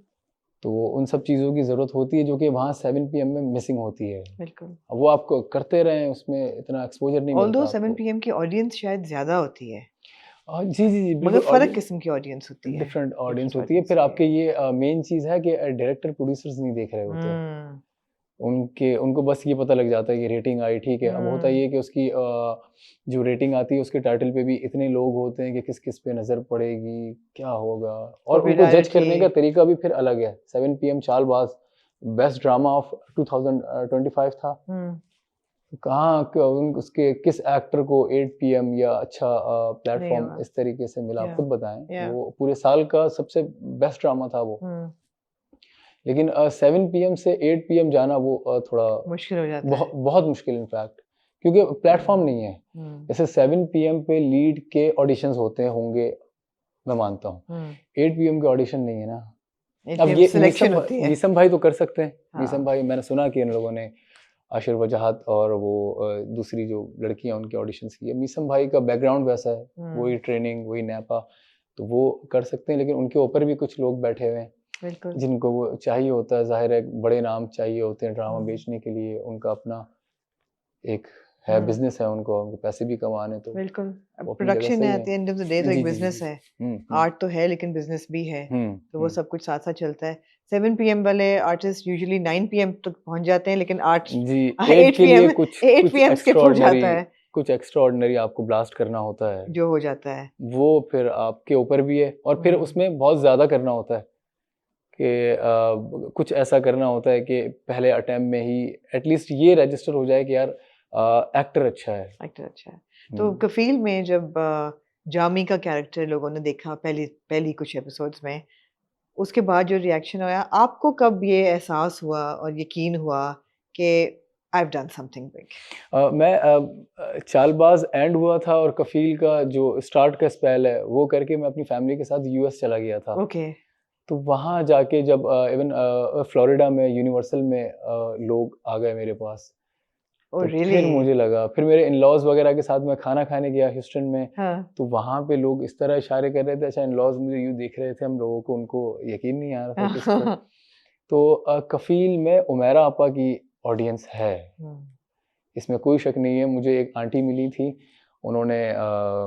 तो उन सब चीज़ों की ज़रूरत होती है जो कि वहाँ 7 पीएम में मिसिंग होती है। बिल्कुल। अब वो आप करते रहें उसमें इतना एक्सपोज़र नहीं ऑल्दो मिलता 7 आपको। पीएम की ऑडियंस शायद ज़्यादा होती है, जी, जी, जी, मगर बिल्कुल फ़र्क किस्म की ऑडियंस होती है, डिफरेंट ऑडियंस डिफरेंट होती है। ऑडियंस फिर होती है। आपके ये मेन चीज़ है कि डायरेक्टर प्रोड्यूसर्स नहीं देख रहे होते हैं। हुँ, उनको बस ये पता लग जाता है कि रेटिंग आई, ठीक है। अब होता हुँ, ये है कि उसकी जो रेटिंग आती है उसके टाइटल पे भी इतने लोग होते हैं कि किस-किस पे नज़र पड़ेगी, क्या होगा? और उनको जज पॉपुलैरिटी करने का तरीका भी फिर अलग है। 7 पीएम चालबाज़ बेस्ट ड्रामा ऑफ 2025 था। हुँ, कहाँ क उन उसके किस एक्टर को 8 पीएम या अच्छा नहीं प्लेटफ़ॉर्म हुआ। इस तरीके से मिला, आप या खुद बताएँ? या वो पूरे साल का सबसे बेस्ट ड्रामा था वो। हुँ, लेकिन 7 पीएम से 8 पीएम जाना वो थोड़ा मुश्किल हो जाता है। बहुत मुश्किल इनफैक्ट, क्योंकि प्लेटफ़ॉर्म हुँ, नहीं है। हुँ, जैसे 7 पीएम पे लीड के ऑडिशंस होंगे, मैं मानता हूँ। हुँ, 8 पीएम के ऑडिशन नहीं है ना। अब इसलिए ये सिलेक्शन होती है। मीसम भाई तो कर सकते हैं। मीसम हाँ, भाई मैंने सुना कि इन लोगों ने आशिर वजाहत और वो दूसरी जो लड़कियाँ उनके ऑडिशंस किए। मीसम भाई का बैकग्राउंड वैसा है, हुँ, वही ट्रेनिंग, वही नैपा, तो वो कर सकते हैं, लेकिन उनके ऊपर भी कुछ लोग बैठे हुए हैं, बिल्कुल। जिनको वो चाहिए होता है, ज़ाहिर है बड़े नाम चाहिए होते हैं ड्रामा हुँ, बेचने के लिए, उनका अपना एक है हुँ, बिज़नेस है उनको पैसे भी कमाने, तो बिल्कुल। अब वो अपनी जगह प्रोडक्शन सही है है। At the end of the day तो जी, एक जी, जी, बिज़नेस जी। है। हुँ, हुँ, आर्ट तो है लेकिन बिज़नेस भी है, हुँ, तो वो हुँ। सब कुछ साथ-साथ चलता है। 7 पीएम वाले आर्टिस्ट यूजुअली 9 पीएम तक पहुँच जाते हैं लेकिन 8 जी, 8 8 के लिए पीएम कुछ 8 कुछ पीएम स्किप हो एक्स्ट्राऑर्डिनरी जाता है, कुछ एक्स्ट्राऑर्डिनरी आपको ब्लास्ट करना होता है। जो हो जाता है। वो फिर आपके ऊपर भी है और फिर हुँ, उसमें बहुत ज़्यादा करना होता है कि कुछ ऐसा करना होता है कि पहले अटेम्प्ट में ही एटलीस्ट ये रजिस्टर हो जाए कि यार एक्टर अच्छा है। एक्टर अच्छा है। तो हुँ। कफ़ील में जब जामी का कैरेक्टर लोगों ने देखा पहली पहली कुछ एपिसोड्स में, उसके बाद जो रिएक्शन आया, आपको कब ये एहसास हुआ और यकीन हुआ कि I have done something big? मैं चालबाज़ एंड हुआ था और कफ़ील का जो स्टार्ट का स्पेल है, वो करके मैं अपनी फैमिली के साथ यूएस चला गया था। ओके। तो वहाँ जाके जब इवन फ्लोरिडा में यूनिवर्सल में लोग आ गए मेरे पास। ओह तो रियली? फिर मुझे लगा, फिर मेरे इन-लॉज़ वगैरह के साथ मैं खाना खाने गया ह्यूस्टन में, हाँ। तो वहाँ पे लोग इस तरह इशारे कर रहे थे, अच्छा इन-लॉज़ मुझे यूँ देख रहे थे हम लोगों को, उनको यकीन नहीं आ रहा था कि इसको तो कफ़ील में उमैरा आपा की ऑडियंस है, हुँ। इसमें कोई शक नहीं है। मुझे एक आंटी मिली थी, उन्होंने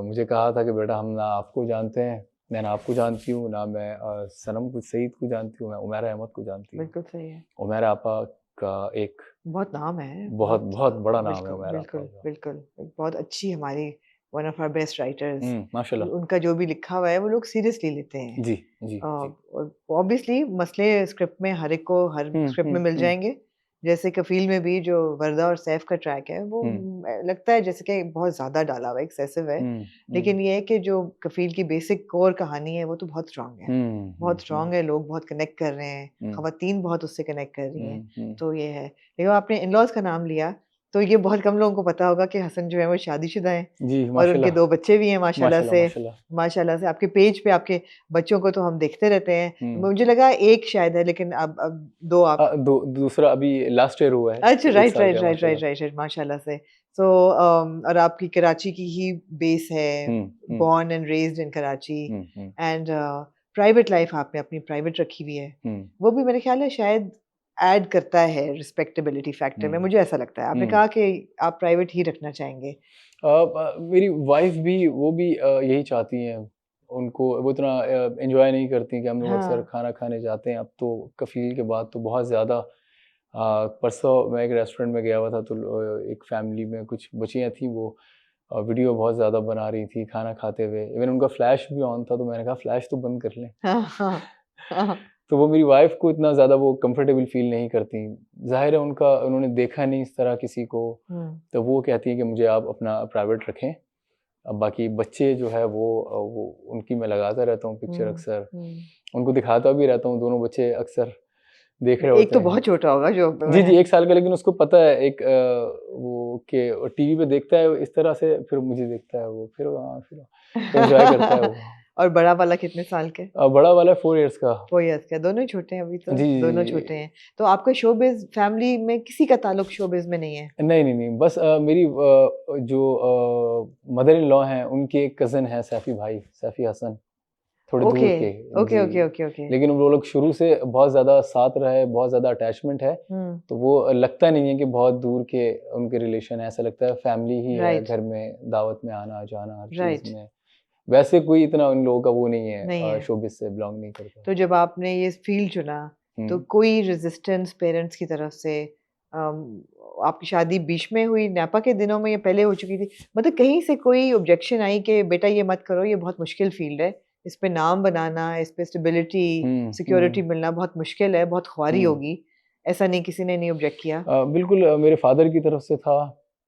मुझे कहा था कि बेटा हम ना आपको जानते हैं, मैं ना आपको जानती हूँ, ना मैं सनम सईद को जानती हूँ, मैं उमैरा अहमद को जानती हूँ। बिल्कुल सही है। उमैरा आपा का एक बहुत नाम है, बहुत बहुत बहुत बड़ा नाम है बिल्कुल, उमैरा आपा बिल्कुल, का। बिल्कुल। एक बहुत अच्छी हमारी one of our best writers. माशाल्लाह। उनका जो भी लिखा हुआ है वो लोग सीरियसली लेते हैं। जी, जी, जी। और ऑब्वियसली मसले स्क्रिप्ट में हर एक को हर हुँ, स्क्रिप्ट हुँ, में मिल हुँ, जाएँगे। जैसे कफ़ील में भी जो वरदा और सैफ का ट्रैक है वो हुँ, लगता है जैसे कि बहुत ज़्यादा डाला हुआ है, एक्सेसिव है। हुँ, हुँ, लेकिन ये है कि जो कफ़ील की बेसिक कोर कहानी है वो तो बहुत स्ट्रॉन्ग है। हुँ, बहुत हुँ, स्ट्रॉन्ग है, लोग बहुत कनेक्ट कर रहे हैं, हुँ, ख़वातीन बहुत उससे कनेक्ट कर रही हैं, हुँ, हुँ। तो ये है। लेकिन आपने इन-लॉज़ का नाम लिया, तो ये बहुत कम लोगों को पता होगा कि हसन जो है वो शादीशुदा हैं जी, और उनके माशाल्लाह, 2 बच्चे भी हैं माशाल्लाह माशाल्लाह, से। माशाल्लाह। माशाल्लाह से आपके पेज पे आपके बच्चों को तो हम देखते रहते हैं। हुँ। मुझे लगा 1 शायद है लेकिन अब 2 आप दू दूसरा अभी लास्ट ईयर हुआ है, अच्छा, तो 1 राइट, साल का राइट, है राइट, राइट, माशाल्लाह। राइट, राइट, माशाल्लाह से। सो और आपकी कराची की ही बेस है, hmm, hmm, born and raised in Karachi hmm, hmm, and private life आपने अपनी प्राइवेट रखी हुई है। हुँ, वो भी मेरे ख़्याल है शायद ऐड करता है रिस्पेक्टेबिलिटी फैक्टर में, हुँ, मुझे ऐसा लगता है। आपने हुँ। कहा कि आप प्राइवेट ही रखना चाहेंगे। मेरी वाइफ़ भी वो भी यही चाहती हैं। उनको वो इतना एन्जॉय नहीं करती कि हम लोग अक्सर हाँ, खाना खाने जाते हैं। अब तो कफ़ील के बाद तो बहुत ज़्यादा परसों मैं एक रेस्टोरेंट में गया हुआ था तो एक फ़ैमिली में कुछ बच्चियाँ थीं वो वीडियो बहुत ज़्यादा बना रही थी खाना खाते हुए। इवन उनका फ्लैश भी ऑन था तो मैंने कहा फ्लैश तो बंद कर लें। हाँ, हाँ, हाँ, तो वो मेरी वाइफ़ को इतना ज़्यादा वो कंफ़र्टेबल फ़ील नहीं करती। ज़ाहिर है उनका उन्होंने देखा नहीं इस तरह किसी को, हुँ, तो वो कहती हैं कि मुझे आप अपना प्राइवेट रखें। अब बाकी बच्चे जो है वो उनकी मैं लगाता रहता हूँ पिक्चर हुँ, अक्सर। हुँ। उनको दिखाता भी रहता हूँ, दोनों बच्चे अक्सर देख रहे एक होते तो हैं। बहुत छोटा होगा जो जी, जी, 1 साल का लेकिन उसको पता है एक वो कि टीवी पे देखता है इस तरह से फिर मुझे देखता है वो, फिर हाँ, फिर एन्जॉय करता है वो। और बड़ा वाला कितने साल का है? बड़ा वाला है 4 इयर्स का। 4 इयर्स का, दोनों ही छोटे हैं अभी तो, जी, जी, दोनों छोटे जी। हैं। तो आपका शोबिज़ फैमिली में किसी का ताल्लुक शोबिज़ में नहीं है? नहीं, नहीं, नहीं, बस मेरी जो मदर इन लॉ हैं, उनके एक कज़िन हैं सैफ़ी भाई, सैफ़ी हसन, थोड़े ओके, दूर के। ओके, जी, ओके, ओके, ओके। लेकिन वो लोग शुरू से बहुत ज़्यादा साथ रहे, बहुत ज़्यादा अटैचमेंट है, हुँ, तो वो लगता नहीं है कि बहुत दूर के उनके रिलेशन हैं, ऐसा लगता है फैमिली ही है, राइट, घर में दावत में आना-जाना हर चीज़ राइट, में। वैसे कोई इतना उन लोगों का वो नहीं है नहीं है। शोबिज़ से बिलॉन्ग नहीं करता। तो जब आपने ये फ़ील्ड चुना, तो हुँ। कोई रेज़िस्टेंस पेरेंट्स की तरफ से अम, आपकी शादी बीच में हुई नैपा के दिनों में या पहले हो चुकी थी? मतलब कहीं से कोई ऑब्जेक्शन आई कि बेटा ये मत करो, ये बहुत मुश्किल फ़ील्ड है, इस पे नाम बनाना, इस पे स्टेबिलिटी, हुँ, सिक्योरिटी हुँ, मिलना बहुत मुश्किल है, बहुत ख्वारी हुँ। होगी। ऐसा नहीं किसी ने नहीं ऑब्जेक्ट किया? बिल्कुल मेरे फ़ादर की तरफ से था,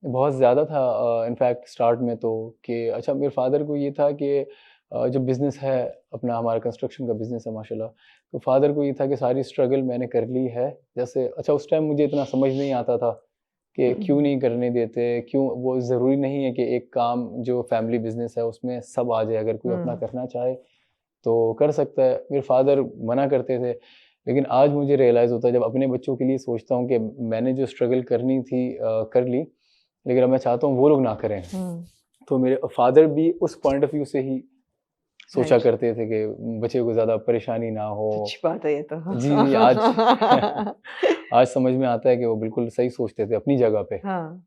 बहुत ज़्यादा था इनफैक्ट स्टार्ट में तो कि अच्छा मेरे फ़ादर को ये था कि जो बिज़नेस है अपना हमारा कंस्ट्रक्शन का बिज़नेस है माशाल्लाह, तो फ़ादर को ये था कि सारी स्ट्रगल मैंने कर ली है। जैसे अच्छा उस टाइम मुझे इतना समझ नहीं आता था कि क्यों नहीं करने देते, क्यों वो ज़रूरी नहीं है कि एक काम जो फैमिली बिज़नेस है उसमें सब आ जाए, अगर कोई अपना हुँ, करना चाहे तो कर सकता है। मेरे फ़ादर मना करते थे, लेकिन आज मुझे रियलाइज़ होता है जब अपने बच्चों के लिए सोचता हूँ कि मैंने जो स्ट्रगल करनी थी कर ली, लेकिन अब मैं चाहता हूँ वो लोग ना करें। हुँ, तो मेरे फ़ादर भी उस पॉइंट ऑफ व्यू से ही सोचा राइट। करते थे कि बच्चे को ज़्यादा परेशानी ना हो। अच्छी बात है ये तो। जी, जी, आज आज समझ में आता है कि वो बिल्कुल सही सोचते थे अपनी जगह पे। हाँ,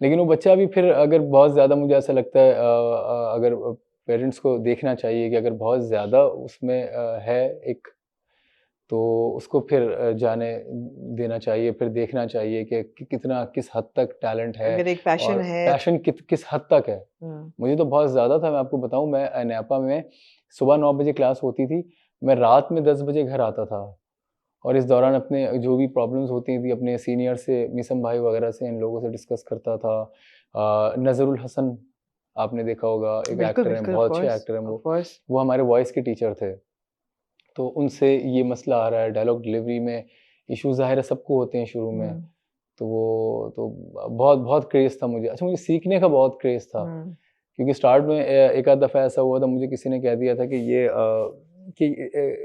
लेकिन वो बच्चा भी फिर अगर बहुत ज़्यादा मुझे ऐसा लगता है अगर पेरेंट्स को देखना चाहिए कि अगर बहुत ज़्यादा उसमें है एक तो उसको फिर जाने देना चाहिए, फिर देखना चाहिए कि कितना किस हद तक टैलेंट है अगर एक पैशन और है पैशन किस हद तक है। हुँ, मुझे तो बहुत ज़्यादा था, मैं आपको बताऊँ मैं नैपा में सुबह 9 बजे क्लास होती थी, मैं रात में 10 बजे घर आता था और इस दौरान अपने जो भी प्रॉब्लम्स होती थी अपने सीनियर से, मीसम भाई वगैरह से इन लोगों से डिस्कस करता था। नज़रुल हसन आपने देखा होगा, एक बिल्कुल, एक्टर हैं, बिल्कुल, बहुत अच्छे एक्टर हैं ऑफ़ कोर्स। वो हमारे वॉइस के टीचर थे। तो उनसे ये मसला आ रहा है, डायलॉग डिलीवरी में इश्यूज़ ज़ाहिर है सबको होते हैं शुरू में। हुँ, तो वो तो बहुत बहुत क्रेज़ था मुझे। अच्छा मुझे सीखने का बहुत क्रेज़ था, हुँ, क्योंकि स्टार्ट में एक आध दफ़ा ऐसा हुआ था मुझे किसी ने कह दिया था कि ये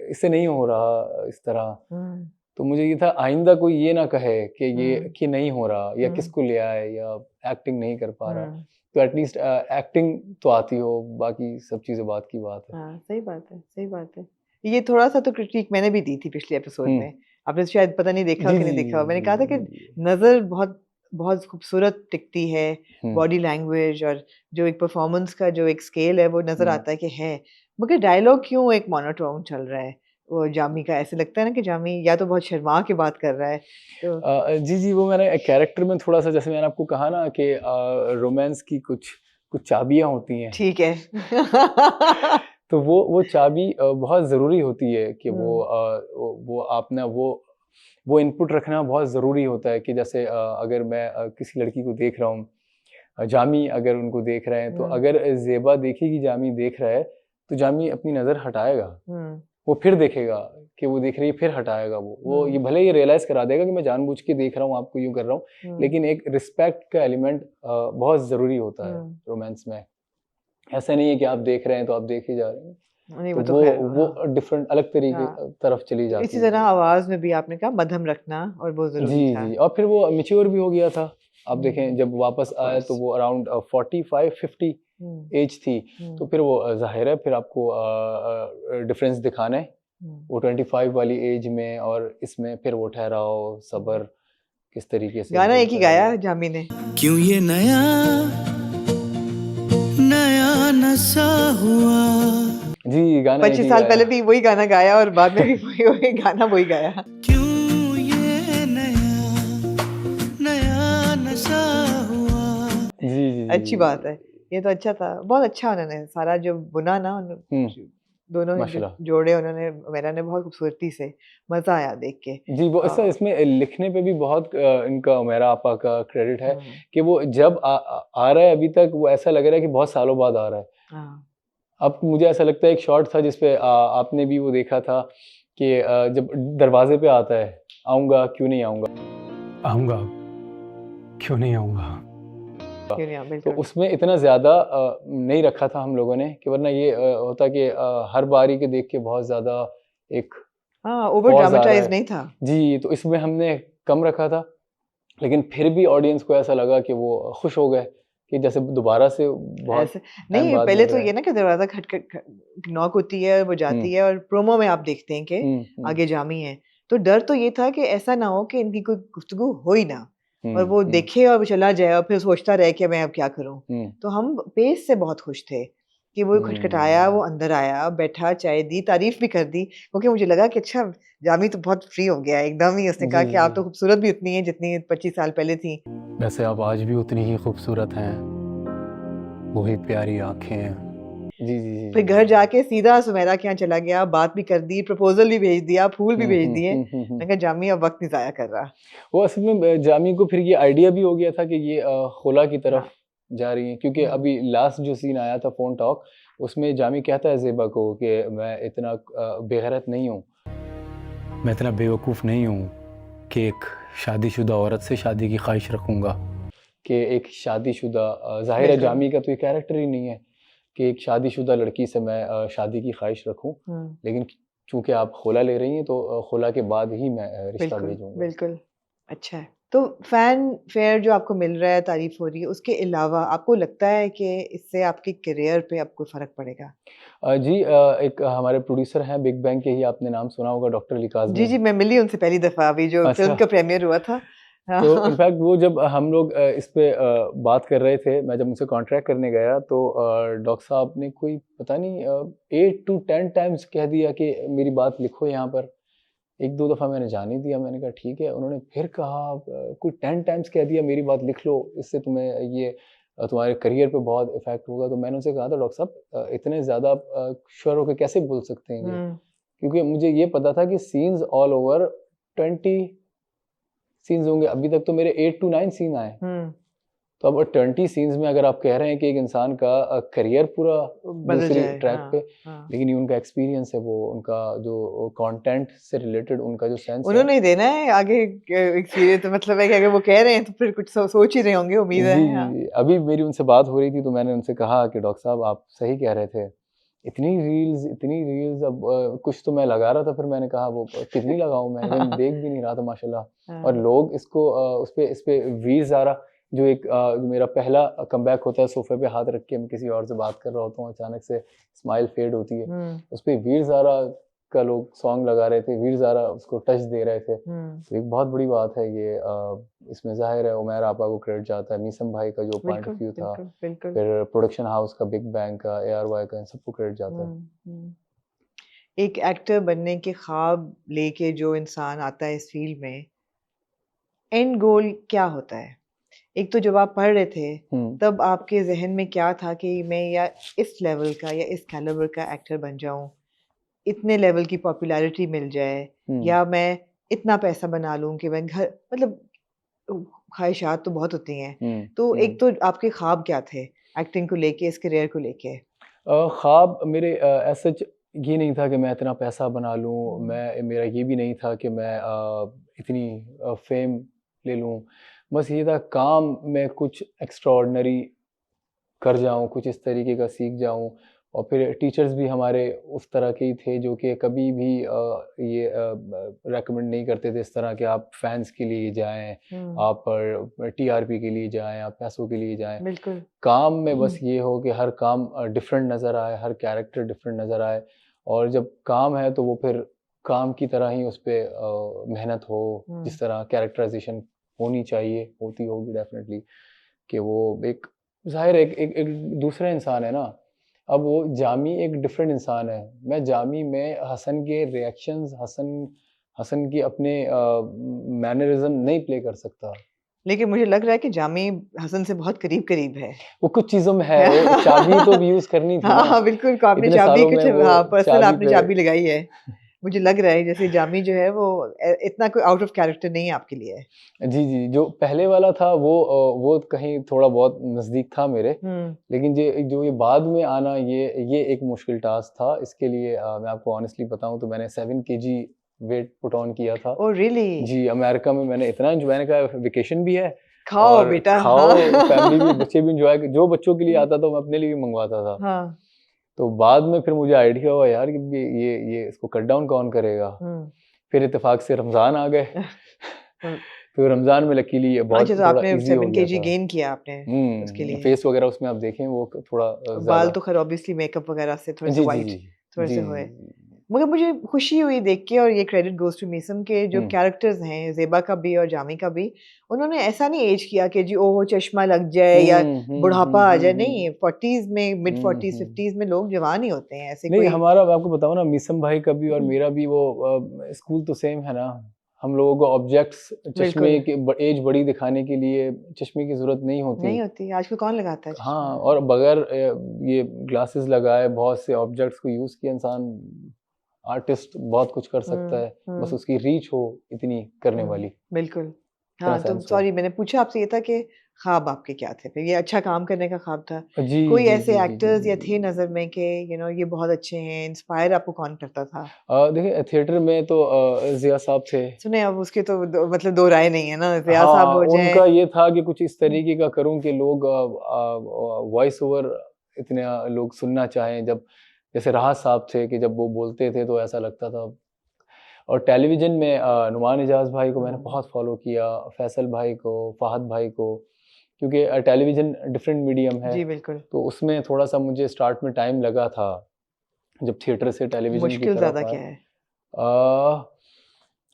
इससे नहीं हो रहा इस तरह। हुँ, तो मुझे ये था आइंदा कोई ये ना कहे कि ये हम्म कि नहीं हो रहा या हम्म किसको ले आए या एक्टिंग नहीं कर पा रहा, हम्म तो एटलीस्ट एक्टिंग तो आती हो, बाकी सब चीज़ें बात की बात है। हाँ, सही बात है, सही बात है। ये थोड़ा-सा तो क्रिटिक मैंने भी दी थी पिछले एपिसोड हुँ। में। आपने शायद पता नहीं देखा हो जी, कि जी, नहीं देखा हो। मैंने जी, कहा था कि जी, जी। नज़र बहुत बहुत खूबसूरत टिकती है, हुँ, बॉडी लैंग्वेज और जो एक परफॉर्मेंस का जो एक स्केल है वो नज़र हुँ। आता है कि है। मगर डायलॉग क्यों एक मोनोटोन चल रहा है? वो जामी का ऐसे लगता है ना कि जामी या तो बहुत शर्मा के बात कर रहा है, तो जी, जी, वो मैंने कैरेक्टर में थोड़ा-सा जैसे मैंने आपको कहा ना कि रोमांस की कुछ कुछ चाबियाँ होती हैं। ठीक है। तो वो चाबी बहुत ज़रूरी होती है कि हुँ, वो आप ना वो इनपुट रखना बहुत ज़रूरी होता है कि जैसे अगर मैं किसी लड़की को देख रहा हूँ, जामी अगर उनको देख रहे हैं, तो हुँ, अगर ज़ेबा देखेगी जामी देख रहा है, तो जामी अपनी नज़र हटाएगा। हुँ, वो फिर देखेगा कि वो देख रही है, फिर हटाएगा वो। वो ये हुँ, भले ही रियलाइज़ करा देगा कि मैं जानबूझ के देख रहा हूँ, आपको यूँ कर रहा हूँ, हुँ, लेकिन एक रिस्पेक्ट का एलिमेंट बहुत ज़रूरी होता है हुँ। रोमांस में। ऐसा नहीं है कि आप देख रहे हैं, तो आप देखे जा रहे हैं। नहीं, तो वो तो ख़ैर हाँ, वो डिफरेंट अलग तरीके हाँ। तरफ चली तो इसी जाती तरह है। आवाज़ में भी आपने कहा मध्यम रखना और वो ज़रूरी जी, था। जी, और फिर वो मैच्योर भी हो गया था। आप देखें हुँ, जब वापस ऑफ़ आया तो कोर्स। वो अराउंड 45-50 हुँ, ऐज थी। तो हुँ, फिर वो ज़ाहिर है फिर आपको डिफरेंस दिखाना है। हुँ। वो 25 वाली ऐज में और इसमें फिर वो ठहराव, हुँ। सब्र किस तरीके से गाना एक ही बोलता है गाया वो। जामी ने। क्यों ये नया नया नशा हुआ। जी, गाना एक 25 ही साल गाया। पहले भी वही गाना गाया और बाद में भी वही वही गाना वही गाया। क्यों ये नया नया नशा हुआ। जी, जी, अच्छी बात है। जी। ये तो अच्छा था। बहुत अच्छा उन्होंने सारा जो बुना ना उन हुँ, दोनों ने जो माशाल्लाह। जोड़े उन्होंने मेरा ने बहुत खूबसूरती से, मज़ा आया देख के। जी, वो ऐसा इसमें लिखने पे भी बहुत इनका हुमैरा आपा का क्रेडिट है हुँ, कि वो जब आ रहा है अभी तक वो ऐसा लग रहा है कि बहुत सालों बाद आ रहा है। हाँ। अब मुझे ऐसा लगता है एक शॉट था जिसपे आपने भी वो देखा था कि जब दरवाज़े पे आता है, आऊँगा क्यों नहीं आऊँगा। आऊँगा, क्यों नहीं आऊँगा? क्यों नहीं? हाँ, तो बिल्कुल। उसमें इतना ज़्यादा नहीं रखा था हम लोगों ने कि वरना ये होता कि हर बारी के देख के बहुत ज़्यादा एक हाँ, ओवर पॉज़ आ रहा ड्रामेटाइज़ है। नहीं था। जी, तो इसमें हमने कम रखा था, लेकिन फिर भी ऑडियंस को ऐसा लगा कि वो खुश हो गए कि जैसे दोबारा से बहुत ऐसे टाइम नहीं, बाद पहले मिल तो रहा है। ये ना कि दरवाज़ा खटखट ख नॉक होती है, वो हुँ, जाती है और प्रोमो में आप देखते हैं कि हुँ, हुँ, आगे जामी है। तो डर तो ये था कि ऐसा ना हो कि इनकी कोई गुफ्तगू हो ही ना और हुँ, वो हुँ, देखे और वो चला जाए और फिर सोचता रहे कि मैं अब क्या करूँ? हुँ, तो हम पेस से बहुत खुश थे कि वो खटखटाया, वो हुँ। अंदर आया, बैठा, चाय दी, तारीफ़ भी कर दी क्योंकि मुझे लगा कि अच्छा जामी तो बहुत फ्री हो गया है। एकदम ही उसने जी, कहा कि आप तो जी। खूबसूरत भी उतनी हैं जितनी 25 साल पहले थी। वैसे आप आज भी उतनी ही खूबसूरत हैं, वही प्यारी आँखें हैं। जी, जी, जी, फिर जी, घर जी। जाके सीधा सुमेरा के यहाँ चला गया, बात भी कर दी, प्रपोज़ल भी भेज दिया, फूल भी हुँ, भेज हुँ, दिए। हुँ, हुँ, हुँ। मैंने कहा जामी अब वक़्त नहीं ज़ाया कर रहा। वो असल में जामी को फिर ये आइडिया भी हो गया था कि ये खुला की तरफ हाँ। जा रही हैं क्योंकि हुँ, अभी लास्ट जो सीन आया था फ़ोन टॉक, उसमें जामी कहता है ज़ेबा को कि मैं इतना बेगैरत नहीं हूँ। मैं इतना बेवकूफ़ नहीं हूँ कि एक शादीशुदा औरत से शादी की ख़्वाहिश रखूँगा। कि एक शादीशुदा ज़ाहिर है बिल्कुल। जामी का तो ये कैरेक्टर ही नहीं है कि एक शादीशुदा लड़की से मैं शादी की ख़्वाहिश रखूँ। हुँ, लेकिन चूँकि आप खुला ले रही हैं तो खुला के बाद ही मैं रिश्ता बिल्कुल, भेजूँगा। बिल्कुल। अच्छा है। तो फ़ैन फेयर जो आपको मिल रहा है, तारीफ़ हो रही है, उसके अलावा आपको लगता है कि इससे आपके करियर पे अब कोई फ़र्क पड़ेगा? जी एक हमारे प्रोड्यूसर हैं बिग बैंग के ही आपने नाम सुना होगा डॉक्टर अली जी, काज़मी। जी, मैं मिली उनसे पहली दफ़ा अभी जो फ़िल्म अच्छा। का प्रीमियर हुआ था। हाँ, तो हाँ। इनफैक्ट वो जब हम लोग इस पे बात कर रहे थे, मैं जब उनसे कॉन्ट्रैक्ट करने गया तो डॉक्टर साहब ने कोई पता नहीं 8 टू 10 टाइम्स कह दिया कि मेरी बात लिखो यहाँ पर। 1-2 दफ़ा मैंने जाने दिया, मैंने कहा ठीक है। उन्होंने फिर कहा कोई 10 टाइम्स कह दिया मेरी बात लिख लो, इससे तुम्हें ये तुम्हारे करियर पे बहुत इफ़ेक्ट होगा। तो मैंने उनसे कहा था डॉक्टर साहब इतने ज़्यादा श्योर होके कैसे बोल सकते हैं ये? हुँ, क्योंकि मुझे ये पता था कि सीन्स ऑल ओवर 20 सीन्स होंगे, अभी तक तो मेरे 8 टू 9 सीन आए। हुँ, तो अब 20 सीन्स में अगर आप कह रहे हैं कि एक इंसान का करियर पूरा बदल दूसरी जाए। ट्रैक पे, हाँ, हाँ। लेकिन ये उनका एक्सपीरियंस है, वो उनका जो कंटेंट से रिलेटेड उनका जो सेंस है। उन्होंने ही देना है आगे एक्सपीरियंस तो मतलब है कि अगर वो कह रहे हैं तो फिर कुछ सोच ही रहे होंगे, उम्मीद जी, है। जी, हाँ। जी। अभी मेरी उनसे बात हो रही थी तो मैंने उनसे कहा कि डॉक्टर साहब आप सही कह रहे थे। इतनी रील्स अब कुछ तो मैं लगा रहा था, फिर मैंने कहा वो कितनी लगाऊं, मैं देख भी नहीं रहा था माशाल्लाह। और हाँ, लोग इसको इस पे व्यूज आ रहा, जो जो मेरा पहला कमबैक होता है, सोफे पे हाथ रख के मैं किसी और से बात कर रहा होता हूँ, अचानक से स्माइल फेड होती है, हम्म, उस पे वीर ज़ारा का लोग सॉन्ग लगा रहे थे, वीर ज़ारा उसको टच दे रहे थे। तो एक बहुत बड़ी बात है ये, इसमें ज़ाहिर है उमैर आपा को क्रेडिट जाता है, मीसम भाई का जो पॉइंट बिल्कुल ऑफ व्यू था, बिल्कुल बिल्कुल। फिर प्रोडक्शन हाउस का, बिग बैंग का, ARY का, इन सबको क्रेडिट जाता है। हम्म। एक एक्टर बनने के ख्वाब लेके जो इंसान आता है इस फील्ड में, एंड गोल क्या होता है? एक तो जब आप पढ़ रहे थे हम्म तब आपके जहन में क्या था कि मैं या इस लेवल का या इस कैलिबर का एक्टर बन जाऊं, इतने लेवल की पॉपुलैरिटी मिल जाए, हम्म या मैं इतना पैसा बना लूं कि मैं घर, मतलब ख्वाहिशात तो बहुत होती हैं। तो हम्म। एक तो आपके ख्वाब क्या थे एक्टिंग को लेके, इस करियर को लेके? ख्वाब मेरे सच ये नहीं था कि मैं इतना पैसा बना लूँ, हम्म, मेरा ये भी नहीं था कि मैं इतनी फेम ले लूँ। बस ये था काम में कुछ एक्स्ट्राऑर्डिनरी कर जाऊँ, कुछ इस तरीके का सीख जाऊँ। और फिर टीचर्स भी हमारे उस तरह के ही थे जो कि कभी भी ये रेकमेंड नहीं करते थे इस तरह कि आप फैन्स के लिए जाएँ, हम्म, आप TRP के लिए जाएँ, आप पैसों के लिए जाएँ। बिल्कुल। काम में बस ये हो कि हर काम डिफरेंट नज़र आए, हर कैरेक्टर डिफरेंट नज़र आए, और जब काम है तो वो फिर काम की तरह ही उस पे मेहनत हो, हम्म, जिस तरह कैरेक्टराइज़ेशन होनी चाहिए, होती होगी डेफ़िनेटली, कि वो एक ज़ाहिर है एक दूसरा इंसान है ना। अब वो जामी एक डिफरेंट इंसान है। मैं जामी में हसन के रिएक्शंस, हसन के अपने मैनरिज़्म नहीं प्ले कर सकता। लेकिन मुझे लग रहा है कि जामी हसन से बहुत करीब करीब है। वो कुछ चीज़ों में है, वो चाबी तो भी यूज़ करनी थी हाँ, ना। हाँ, बिल्कुल, को आपने इतने चाबी सालों में कुछ, वो हाँ, पर्सनल चाबी आपने पे चाबी लगाई है। मुझे लग रहा है जैसे जामी जो है वो इतना कोई आउट ऑफ कैरेक्टर नहीं है आपके लिए। जी, जी, जो पहले वाला था वो कहीं थोड़ा बहुत नज़दीक था मेरे, हुँ। लेकिन जो ये बाद में आना, ये एक मुश्किल टास्क था। इसके लिए मैं आपको ऑनेस्टली बताऊँ तो मैंने 7 केजी वेट पुट ऑन किया था। Oh really? जी, अमेरिका में मैंने इतना मैंने कहा वेकेशन भी है खाओ और बेटा, हाँ। खाओ, फैमिली भी, बच्चे भी एन्जॉय, जो बच्चों के लिए आता था मैं अपने लिए भी मँगवाता था। हाँ। तो बाद में फिर मुझे आइडिया हुआ यार कि ये इसको कट डाउन कौन करेगा? हुँ। फिर इत्तेफ़ाक से रमज़ान आ गए। हुँ। तो रमज़ान में लकीली ये अच्छा, बहुत तो थोड़ा आपने ईज़ी हो 7 गया केजी था। गेन किया आपने उसके लिए। फेस वगैरह उसमें आप देखें वो थोड़ा बाल ज़्यादा। तो खैर ऑब्वियसली मेकअप वगैरह से थोड़े से जी, जी, व्हाइट जी। थोड़े जी, से हुए। जी। मगर मुझे खुशी हुई देख के, और ये क्रेडिट गोज़ टू मीसम के जो हुँ। कैरेक्टर्स हैं, ज़ेबा का भी और जामी का भी, उन्होंने ऐसा नहीं एज किया कि जी ओह! चश्मा लग जाए या बुढ़ापा आ जाए, नहीं, 40s में, मिड 40s, हुँ। 50s में लोग जवान ही होते हैं, ऐसे नहीं, कोई। हमारा मैं आपको बताऊँ ना, मीसम भाई का भी और मेरा भी वो स्कूल तो सेम है ना। हम लोगों को ऑब्जेक्ट्स, चश्मे बिल्कुल, की एज बड़ी दिखाने के लिए चश्मे की ज़रूरत नहीं होती। नहीं होती, आजकल कौन लगाता है चश्मा? हाँ, और बगैर ये ग्लासेस लगाए बहुत से ऑब्जेक्ट्स को यूज़ किए इंसान, आर्टिस्ट बहुत कुछ कर सकता हुँ, है, बस हुँ, उसकी रीच हो इतनी करने हुँ, वाली, बिल्कुल। इतना हाँ, तो सेंस हो। सॉरी मैंने पूछा आपसे ये था कि ख्वाब आपके क्या थे? फिर ये अच्छा काम करने का ख्वाब था। जी, कोई जी, ऐसे जी, जी, जी, एक्टर्स जी, या जी, थे जी। नज़र में कि ये बहुत अच्छे हैं, इंस्पायर आपको कौन करता था? देखिए थिएटर में तो ज़िया साहब थे। सुने अब उसके तो मतलब 2 राय नहीं है ना, ज़िया साहब हाँ, हो जाएँ। उनका ये था कि कुछ इस तरीके का करूँ कि लोग वॉइस ओवर इतने लोग सुनना चाहें, जब जैसे राहत साहब थे कि जब वो बोलते थे तो ऐसा लगता था। और टेलीविज़न में नुमान इजाज़ भाई को मैंने हुँ, बहुत फ़ॉलो किया, फैसल भाई को, फ़हद भाई को, क्योंकि टेलीविज़न डिफरेंट मीडियम है, जी बिल्कुल। तो उसमें थोड़ा-सा मुझे स्टार्ट में टाइम लगा था, जब थिएटर से टेलीविज़न की मुश्किल तरफ ज़्यादा आए। क्या है? अ,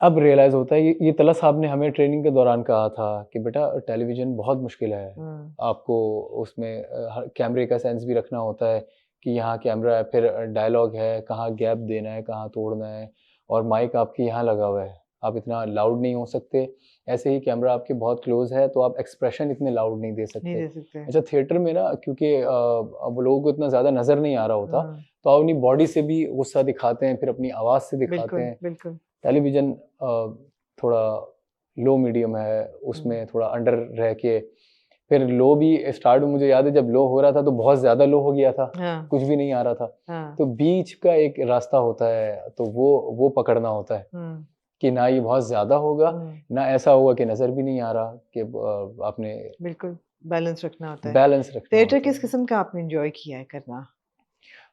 अब रियलाइज़ होता है, ये तलत साहब ने हमें ट्रेनिंग के दौरान कहा था कि बेटा टेलीविज़न बहुत मुश्किल है। हुँ, आपको उसमें कैमरे का सेंस भी रखना होता है कि यहाँ कैमरा है, फिर डायलॉग है, कहाँ गैप देना है, कहाँ तोड़ना है, और माइक आपके यहाँ लगा हुआ है। आप इतना लाउड नहीं हो सकते। ऐसे ही कैमरा आपके बहुत क्लोज़ है, तो आप एक्सप्रेशन इतने लाउड नहीं दे नहीं सकते। दे सकते। अच्छा, थिएटर में ना, क्योंकि अब लोगों को इतना ज़्यादा नज़र नहीं आ रहा होता, हुँ, तो आप अपनी बॉडी से भी गुस्सा दिखाते हैं, फिर अपनी आवाज़ से दिखाते बिल्कुल, हैं। बिल्कुल। टेलीविज़न थोड़ा लो मीडियम है, हुँ, उसमें थोड़ा अंडर रह के, फिर लो भी स्टार्ट में मुझे याद है जब लो हो रहा था तो बहुत ज़्यादा लो हो गया था, हाँ, कुछ भी नहीं आ रहा था। हाँ, तो बीच का एक रास्ता होता है, तो वो पकड़ना होता है हुँ, कि ना ये बहुत ज़्यादा होगा, हुँ, ना ऐसा होगा कि नज़र भी नहीं आ रहा, कि आपने बिल्कुल, बैलेंस रखना होता है। बैलेंस रखना थिएटर होता किस है। किस्म का आपने एन्जॉय किया है करना?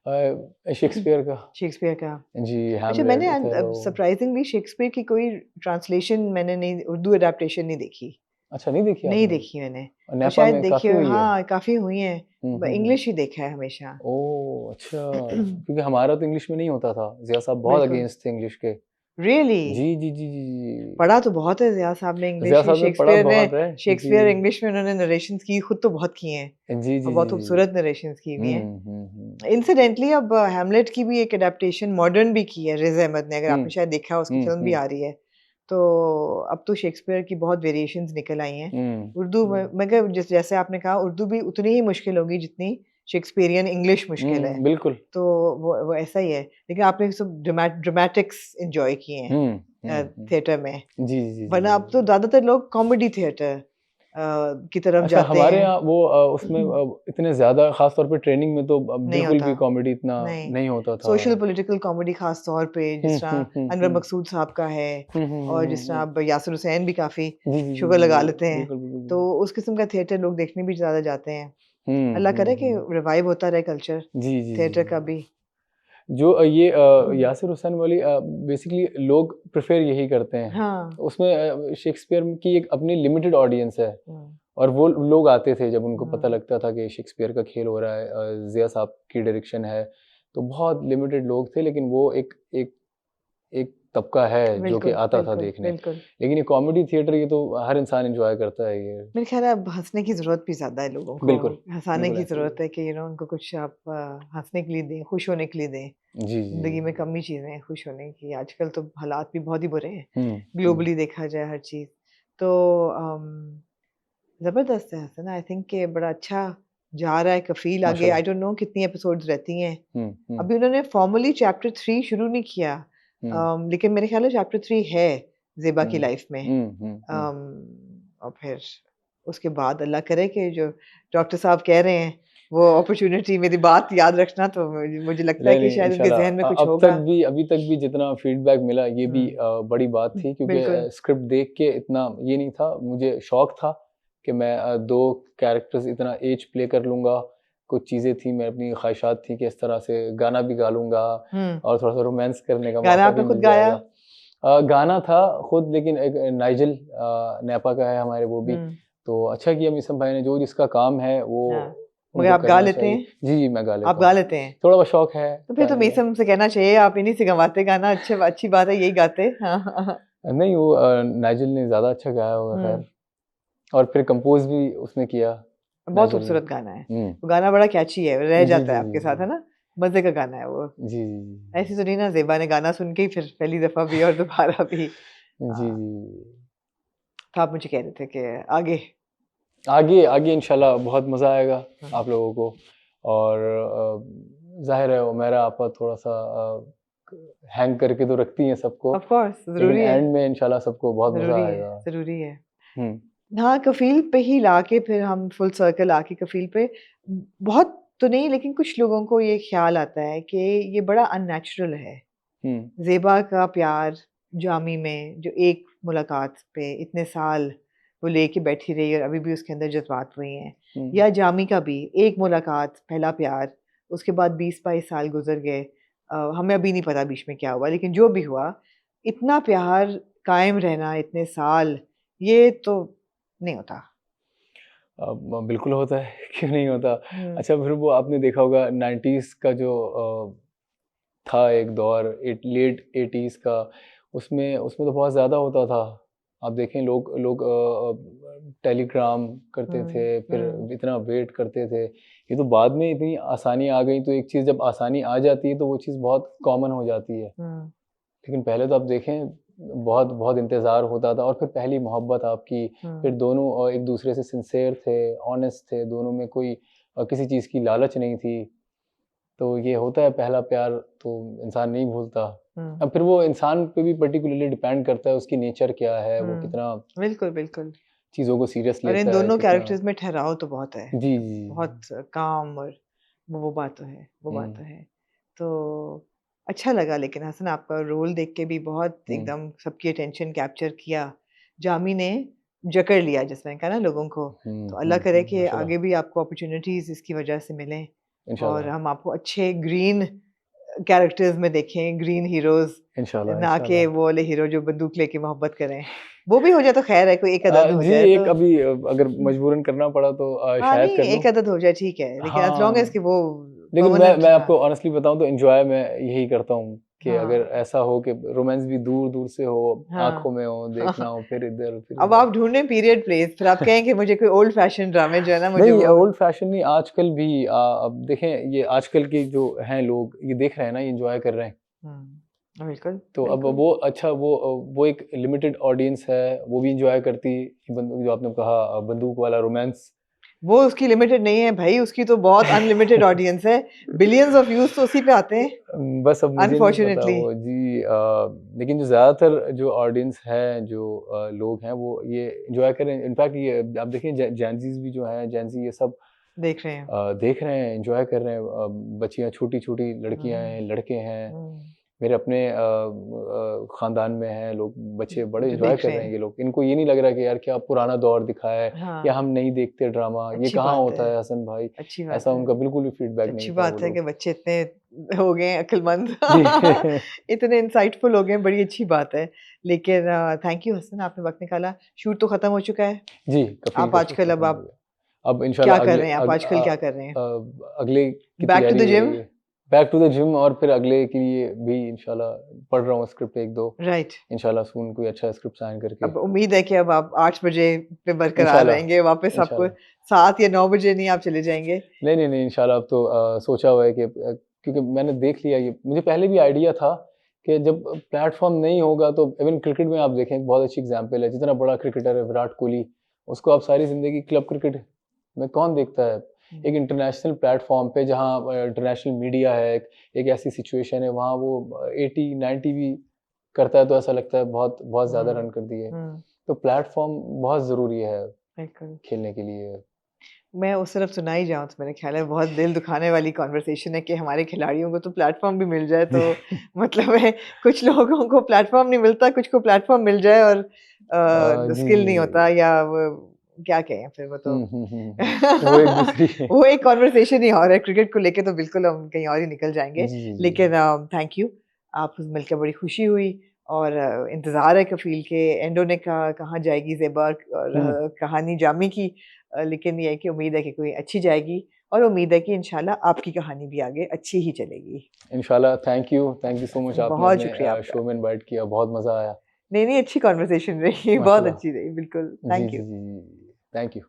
शेक्सपियर का। शेक्सपियर का। जी, अच्छा, मैंने हैमलेट, ओथेलो। सरप्राइजिंगली शेक्सपियर की कोई ट्रांसलेशन मैंने नहीं, उर्दू अडेप्टेशन नहीं देखी। अच्छा, नहीं देखी नहीं आपने? देखी मैंने, और नेपा शायद में देखी काफ़ी हो, हुई है। हाँ काफ़ी हुई हैं, हुँ। इंग्लिश ही देखा है हमेशा। ओह! अच्छा, क्योंकि हमारा तो इंग्लिश में नहीं होता था। ज़िया साहब बहुत बिल्कुल। अगेंस्ट थे इंग्लिश के। रियली? जी, जी, जी, जी, जी। पढ़ा तो बहुत है ज़िया साहब ने ज़िया इंग्लिश, साहब ने पढ़ा बहुत है। शेक्सपियर जी। इंग्लिश में उन्होंने नरेशंस की, खुद तो बहुत किए हैं जी, जी, और जी, बहुत जी। खूबसूरत नरेशंस की हुई हैं। हुँ। इंसिडेंटली अब हैमलेट की भी एक अडेप्टेशन मॉडर्न भी की है रिज अहमद ने, अगर हुँ, आपने शायद देखा हो, उसकी फिल्म भी हुँ। आ रही है। तो अब तो शेक्सपियर की बहुत वेरिएशंस निकल आई हैं। हुँ। उर्दू में मगर जैसे आपने कहा, उर्दू भी उतनी ही मुश्किल होगी जितनी शेक्सपियरियन इंग्लिश मुश्किल है। बिल्कुल। तो वो ऐसा ही है। लेकिन आपने सब ड्रामेटिक्स एंजॉय किए हैं हुँ। थिएटर में, जी, जी, जी, वरना अब जी। तो ज़्यादातर लोग कॉमेडी थिएटर की तरफ अच्छा, जाते हमारे हैं। यहाँ वो उसमें इतने ज़्यादा ख़ास तौर पे ट्रेनिंग में तो नहीं बिल्कुल होता। भी कॉमेडी इतना नहीं, नहीं होता था। सोशल पॉलिटिकल कॉमेडी ख़ास तौर पे, जिस तरह अनवर हुँ। मकसूद साहब का है, और जिस तरह हुँ। अब यासिर हुसैन भी काफ़ी जी, जी, जी, शुगर जी, लगा जी। लेते हैं। बिल्कुल, बिल्कुल, तो बिल्कुल। उस किस्म का थिएटर लोग देखने भी ज़्यादा जाते हैं। अल्लाह करे कि हुँ। रिवाइव होता रहे कल्चर जी, जी, जी, थिएटर का जी। भी। जो ये यासिर हुसैन वाली बेसिकली लोग प्रेफ़र यही करते हैं। हाँ। उसमें शेक्सपियर की एक अपनी लिमिटेड ऑडियंस है हुँ, और वो लोग आते थे जब उनको पता हुँ। लगता था कि शेक्सपियर का खेल हो रहा है, ज़िया साहब की डायरेक्शन है, तो बहुत लिमिटेड लोग थे, लेकिन वो एक एक एक तबका है जो कि बिल्कुल, आता था बिल्कुल, देखने। बिल्कुल। लेकिन ये कॉमेडी थिएटर ये तो हर इंसान एन्जॉय करता है ये। मेरे ख़्याल है अब हँसने की ज़रूरत भी ज़्यादा है लोगों को, बिल्कुल, हँसाने बिल्कुल की ऐसा ही है। ज़रूरत है कि उनको कुछ आप हँसने के लिए दें, खुश होने के लिए दें। जी, जी। ज़िंदगी में कम ही चीज़ें हैं खुश होने की, आजकल तो हालात भी बहुत ही बुरे हैं, हुँ। ग्लोबली देखा जाए हर चीज़। तो ज़बरदस्त है हसन, आई थिंक कि बड़ा अच्छा जा रहा है कफ़ील आगे, माशाल्लाह। आई डोंट नो कितनी एपिसोड्स रहती हैं। हुँ। अभी उन्होंने फॉर्मली चैप्टर 3 शुरू नहीं किया, हुँ। लेकिन मेरे ख़्याल है चैप्टर 3 है ज़ेबा की हुँ। लाइफ़ में। हुँ। और फिर उसके बाद अल्लाह करे कि जो डॉक्टर साहब कह रहे हैं, वो अपॉर्च्युनिटी, मेरी बात याद रखना, तो मुझे लगता है कि नहीं, शायद उनके इंशाल्लाह ज़हन में कुछ अब तक होगा। भी अभी तक भी जितना फीडबैक मिला ये भी हुँ, बड़ी बात थी, क्योंकि बिल्कुल। स्क्रिप्ट देख के इतना ये नहीं था, मुझे शौक था कि मैं 2 कैरेक्टर्स इतना एज प्ले कर लूँगा। कुछ चीज़ें थी, मैं अपनी ख़्वाहिशात थी कि इस तरह से गाना भी गा लूँगा हुँ, और थोड़ा-सा रोमांस करने का गाना मौका आपने भी खुद मिल गाया? जाएगा। गाना था खुद, लेकिन एक नाइजल नेपा का है हमारे वो भी, हुँ, तो अच्छा किया मीसम भाई ने, जो जिसका काम है वो हाँ। मगर उनको आप गा करना लेते चाहिए। हैं? जी, मैं गा आप लेता गा हूँ। लेते हैं? थोड़ा बहुत शौक है तो फिर तो गाने का। मीसम से कहना चाहिए, आप इन्हीं से गवाते गाना, अच्छी बात है, यही गाते। हाँ, हाँ, हाँ। नहीं, वो नाइजल ने ज़्यादा अच्छा गाया होगा हुँ, ख़ैर, और फिर कंपोज़ भी उसने किया, बहुत नाइजल ने। खूबसूरत गाना है। हुँ। वो गाना बड़ा कैची है, रह जी, जाता जी, है जी, आपके साथ, है जी। ना? मज़े का गाना है वो। जी, जी, ऐसे तो नहीं ना, ज़ेबा ने गाना सुन के ही फिर पहली दफ़ा भी और दोबारा भी। जी, जी, हाँ, जी। तो आप मुझे कह रहे थे कि आगे। आगे आगे इंशाल्लाह बहुत मज़ा आएगा हुँ, आप लोगों को, और ज़ाहिर है उमैरा आपा थोड़ा-सा हैंग करके तो रखती हैं सबको, ऑफ़ कोर्स लेकिन ज़रूरी है, एंड में इंशाल्लाह सबको बहुत मज़ा ज़रूरी है, आएगा। ज़रूरी है। हुँ। हाँ, कफ़ील पे ही लाके फिर हम फुल सर्कल आके कफ़ील पे, बहुत तो नहीं, लेकिन कुछ लोगों को ये ख़्याल आता है कि ये बड़ा अननेचुरल है। हुँ। ज़ेबा का प्यार जामी में, जो एक मुलाकात पे इतने साल वो लेके बैठी रही और अभी भी उसके अंदर जज़्बात वही हैं। हुँ। या जामी का भी एक मुलाकात, पहला प्यार, उसके बाद 20-22 साल गुज़र गए। हमें अभी नहीं पता बीच में क्या हुआ, लेकिन जो भी हुआ, इतना प्यार कायम रहना इतने साल, ये तो नहीं होता। बिल्कुल होता है, क्यों नहीं होता? हुँ, अच्छा, फिर वो आपने देखा होगा 90s का जो था एक दौर, लेट 80s का, उसमें उसमें तो बहुत ज़्यादा होता था। आप देखें लोग लोग टेलीग्राम करते थे, हुँ, फिर हुँ, इतना वेट करते थे। ये तो बाद में इतनी आसानी आ गई, तो एक चीज़ जब आसानी आ जाती है तो वो चीज़ बहुत कॉमन हो जाती है। हुँ, लेकिन पहले तो आप देखें बहुत बहुत इंतज़ार होता था, और फिर पहली मोहब्बत आपकी, फिर हुँ, दोनों एक दूसरे से सिंसियर थे, ऑनेस्ट थे, दोनों में कोई किसी चीज़ की लालच नहीं थी। तो ये होता है पहला प्यार, तो इंसान नहीं भूलता। हुँ, अब फिर वो इंसान पे भी पर्टिकुलरली डिपेंड करता है, उसकी नेचर क्या है, वो हुँ। कितना बिल्कुल, बिल्कुल। चीज़ों को सीरियस और इन लेता है, दोनों कितना। कैरेक्टर्स में ठहराव तो बहुत है। जी, जी। बहुत काम, और वो बात तो है, वो बात हुँ, तो है। तो अच्छा लगा, लेकिन हसन आपका रोल देख के भी बहुत हुँ, एकदम सबकी अटेंशन कैप्चर किया। जामी ने जकड़ लिया जिस तरह का ना लोगों को। तो अल्लाह करे कि माशाल्लाह। आगे भी आपको अपॉर्च्युनिटीज़ इसकी वजह से मिलें, और इंशाल्लाह हम आपको अच्छे ग्रीन कैरेक्टर्स में देखें, ग्रीन हीरोज, इंशाल्लाह ना कि इंशाल्लाह वो वाले हीरो जो बंदूक लेके मोहब्बत करें। वो भी हो जाए तो खैर है, कोई एक अदद हो जी जाए एक तो अभी अगर मजबूरन करना पड़ा तो हाँ शायद नहीं, कर एक लूँ। अदद हो जाए ठीक है, लेकिन एज लॉन्ग एज हाँ कि वो लेकिन मैं परमानेंट। मैं हाँ आपको ऑनेस्टली बताऊं तो एंजॉय मैं यही करता हूँ कि अगर हाँ ऐसा हो कि रोमांस भी दूर दूर से हो, आंखों हाँ में हो, देखना हो, फिर इधर फिर अब उधर। आप ढूंढें पीरियड प्लेस, फिर आप कहें कि मुझे कोई ओल्ड फैशन ड्रामे जो है ना, मुझे नहीं वो ओल्ड फैशन नहीं, आजकल भी अब देखें ये आजकल के जो हैं लोग ये देख रहे हैं ना, ये एंजॉय कर रहे हैं। बिल्कुल तो अब बिल्कुल। वो अच्छा वो एक लिमिटेड ऑडियंस है, वो भी एंजॉय करती बंदूक जो आपने कहा बंदूक वाला रोमांस। वो उसकी लिमिटेड नहीं है भाई, उसकी तो बहुत अनलिमिटेड ऑडियंस है, बिलियंस ऑफ व्यूज तो उसी पे आते हैं बस अब मुझे नहीं पता अनफॉर्चुनेटली। वो जी लेकिन जो ज़्यादातर जो ऑडियंस है जो लोग हैं वो ये एंजॉय कर रहे हैं। इनफैक्ट ये आप देखें जैनजीज भी जो हैं, जैनजी ये सब देख रहे हैं। देख रहे हैं, एंजॉय कर रहे हैं। बच्चियां छोटी छोटी लड़कियां हैं, हम्म, लड़के हैं, हम्म, मेरे अपने खानदान में हैं लोग, बच्चे बड़े जो एंजॉय देख कर रहे रहे हैं। हैं। ये लोग, इनको ये नहीं लग रहा कि यार क्या पुराना दौर दिखाया है या हम हाँ नहीं देखते ड्रामा, ये अच्छी कहाँ बात होता है, है हसन भाई। अच्छी बात ऐसा है। उनका बिल्कुल भी फीडबैक नहीं अच्छी था वो बात है कि लोग। बच्चे इतने हो गए हैं अक्लमंद जी इतने इंसाइटफुल हो गए हैं, बड़ी अच्छी बात है। लेकिन थैंक यू हसन, आपने वक्त निकाला। शूट तो खत्म हो चुका है, जी, कफ़ील आप का शूट आजकल अब खत्म हो आप गया। अब क्या इंशाल्लाह कर अगले रहे हैं? आप आजकल क्या कर रहे हैं? अगले की बैक टू तैयारी द हो जिम। रही है। बैक टू द जिम और फिर अगले के लिए भी इंशाल्लाह पढ़ रहा हूँ स्क्रिप्ट 1-2, राइट। इंशाल्लाह सून कोई अच्छा स्क्रिप्ट साइन करके अब उम्मीद है कि अब आप 8 बजे पे बरकरार इंशाल्लाह, रहेंगे, वापस आपको इंशाल्लाह। 7 या 9 बजे नहीं आप चले जाएँगे? नहीं, नहीं, नहीं इंशाल्लाह अब तो सोचा हुआ है कि क्योंकि मैंने देख लिया ये, मुझे पहले भी आइडिया था कि जब प्लेटफ़ॉर्म नहीं होगा तो इवन क्रिकेट में आप देखें एक बहुत अच्छी एग्ज़ाम्पल है, जितना बड़ा क्रिकेटर है विराट कोहली, उसको आप सारी ज़िंदगी क्लब क्रिकेट में कौन देखता है? एक हुँ, इंटरनेशनल प्लेटफ़ॉर्म पे जहाँ इंटरनेशनल मीडिया है, एक ऐसी सिचुएशन है वहाँ वो 80-90 भी करता है तो ऐसा लगता है बहुत बहुत ज़्यादा हुँ, रन कर दिए। हुँ, तो प्लेटफ़ॉर्म बहुत ज़रूरी है बिल्कुल। खेलने के लिए। मैं उस तरफ सुना ही जाऊँ तो मेरा ख़्याल है बहुत दिल दुखाने वाली कन्वर्सेशन है कि हमारे खिलाड़ियों को तो प्लेटफ़ॉर्म भी मिल जाए तो मतलब है, कुछ लोगों को प्लेटफ़ॉर्म नहीं मिलता, कुछ को प्लेटफ़ॉर्म मिल जाए और जी, स्किल जी, नहीं होता जी। या वो क्या कहें फिर वो तो वो एक दूसरी वो एक कन्वर्सेशन ही और है, क्रिकेट को लेके तो बिल्कुल हम कहीं और ही निकल जाएँगे। जी, जी, जी। लेकिन थैंक यू, आपसे मिलकर बड़ी खुशी हुई और इंतज़ार है कफ़ील के एंडो ने कहाँ जाएगी ज़ेबा और हुँ, कहानी जामी की, लेकिन ये है कि उम्मीद है कि कोई अच्छी जाएगी और उम्मीद है कि इंशाल्लाह आपकी कहानी भी आगे अच्छी ही चलेगी। इंशाल्लाह थैंक यू सो मच आपने बहुत अपने शुक्रिया आपका। शो में इनवाइट किया, बहुत मज़ा आया। नहीं, नहीं अच्छी कन्वर्सेशन रही, बहुत माशाल्लाह। अच्छी रही, बिल्कुल। जी, थैंक जी, यू। जी, जी। Thank you.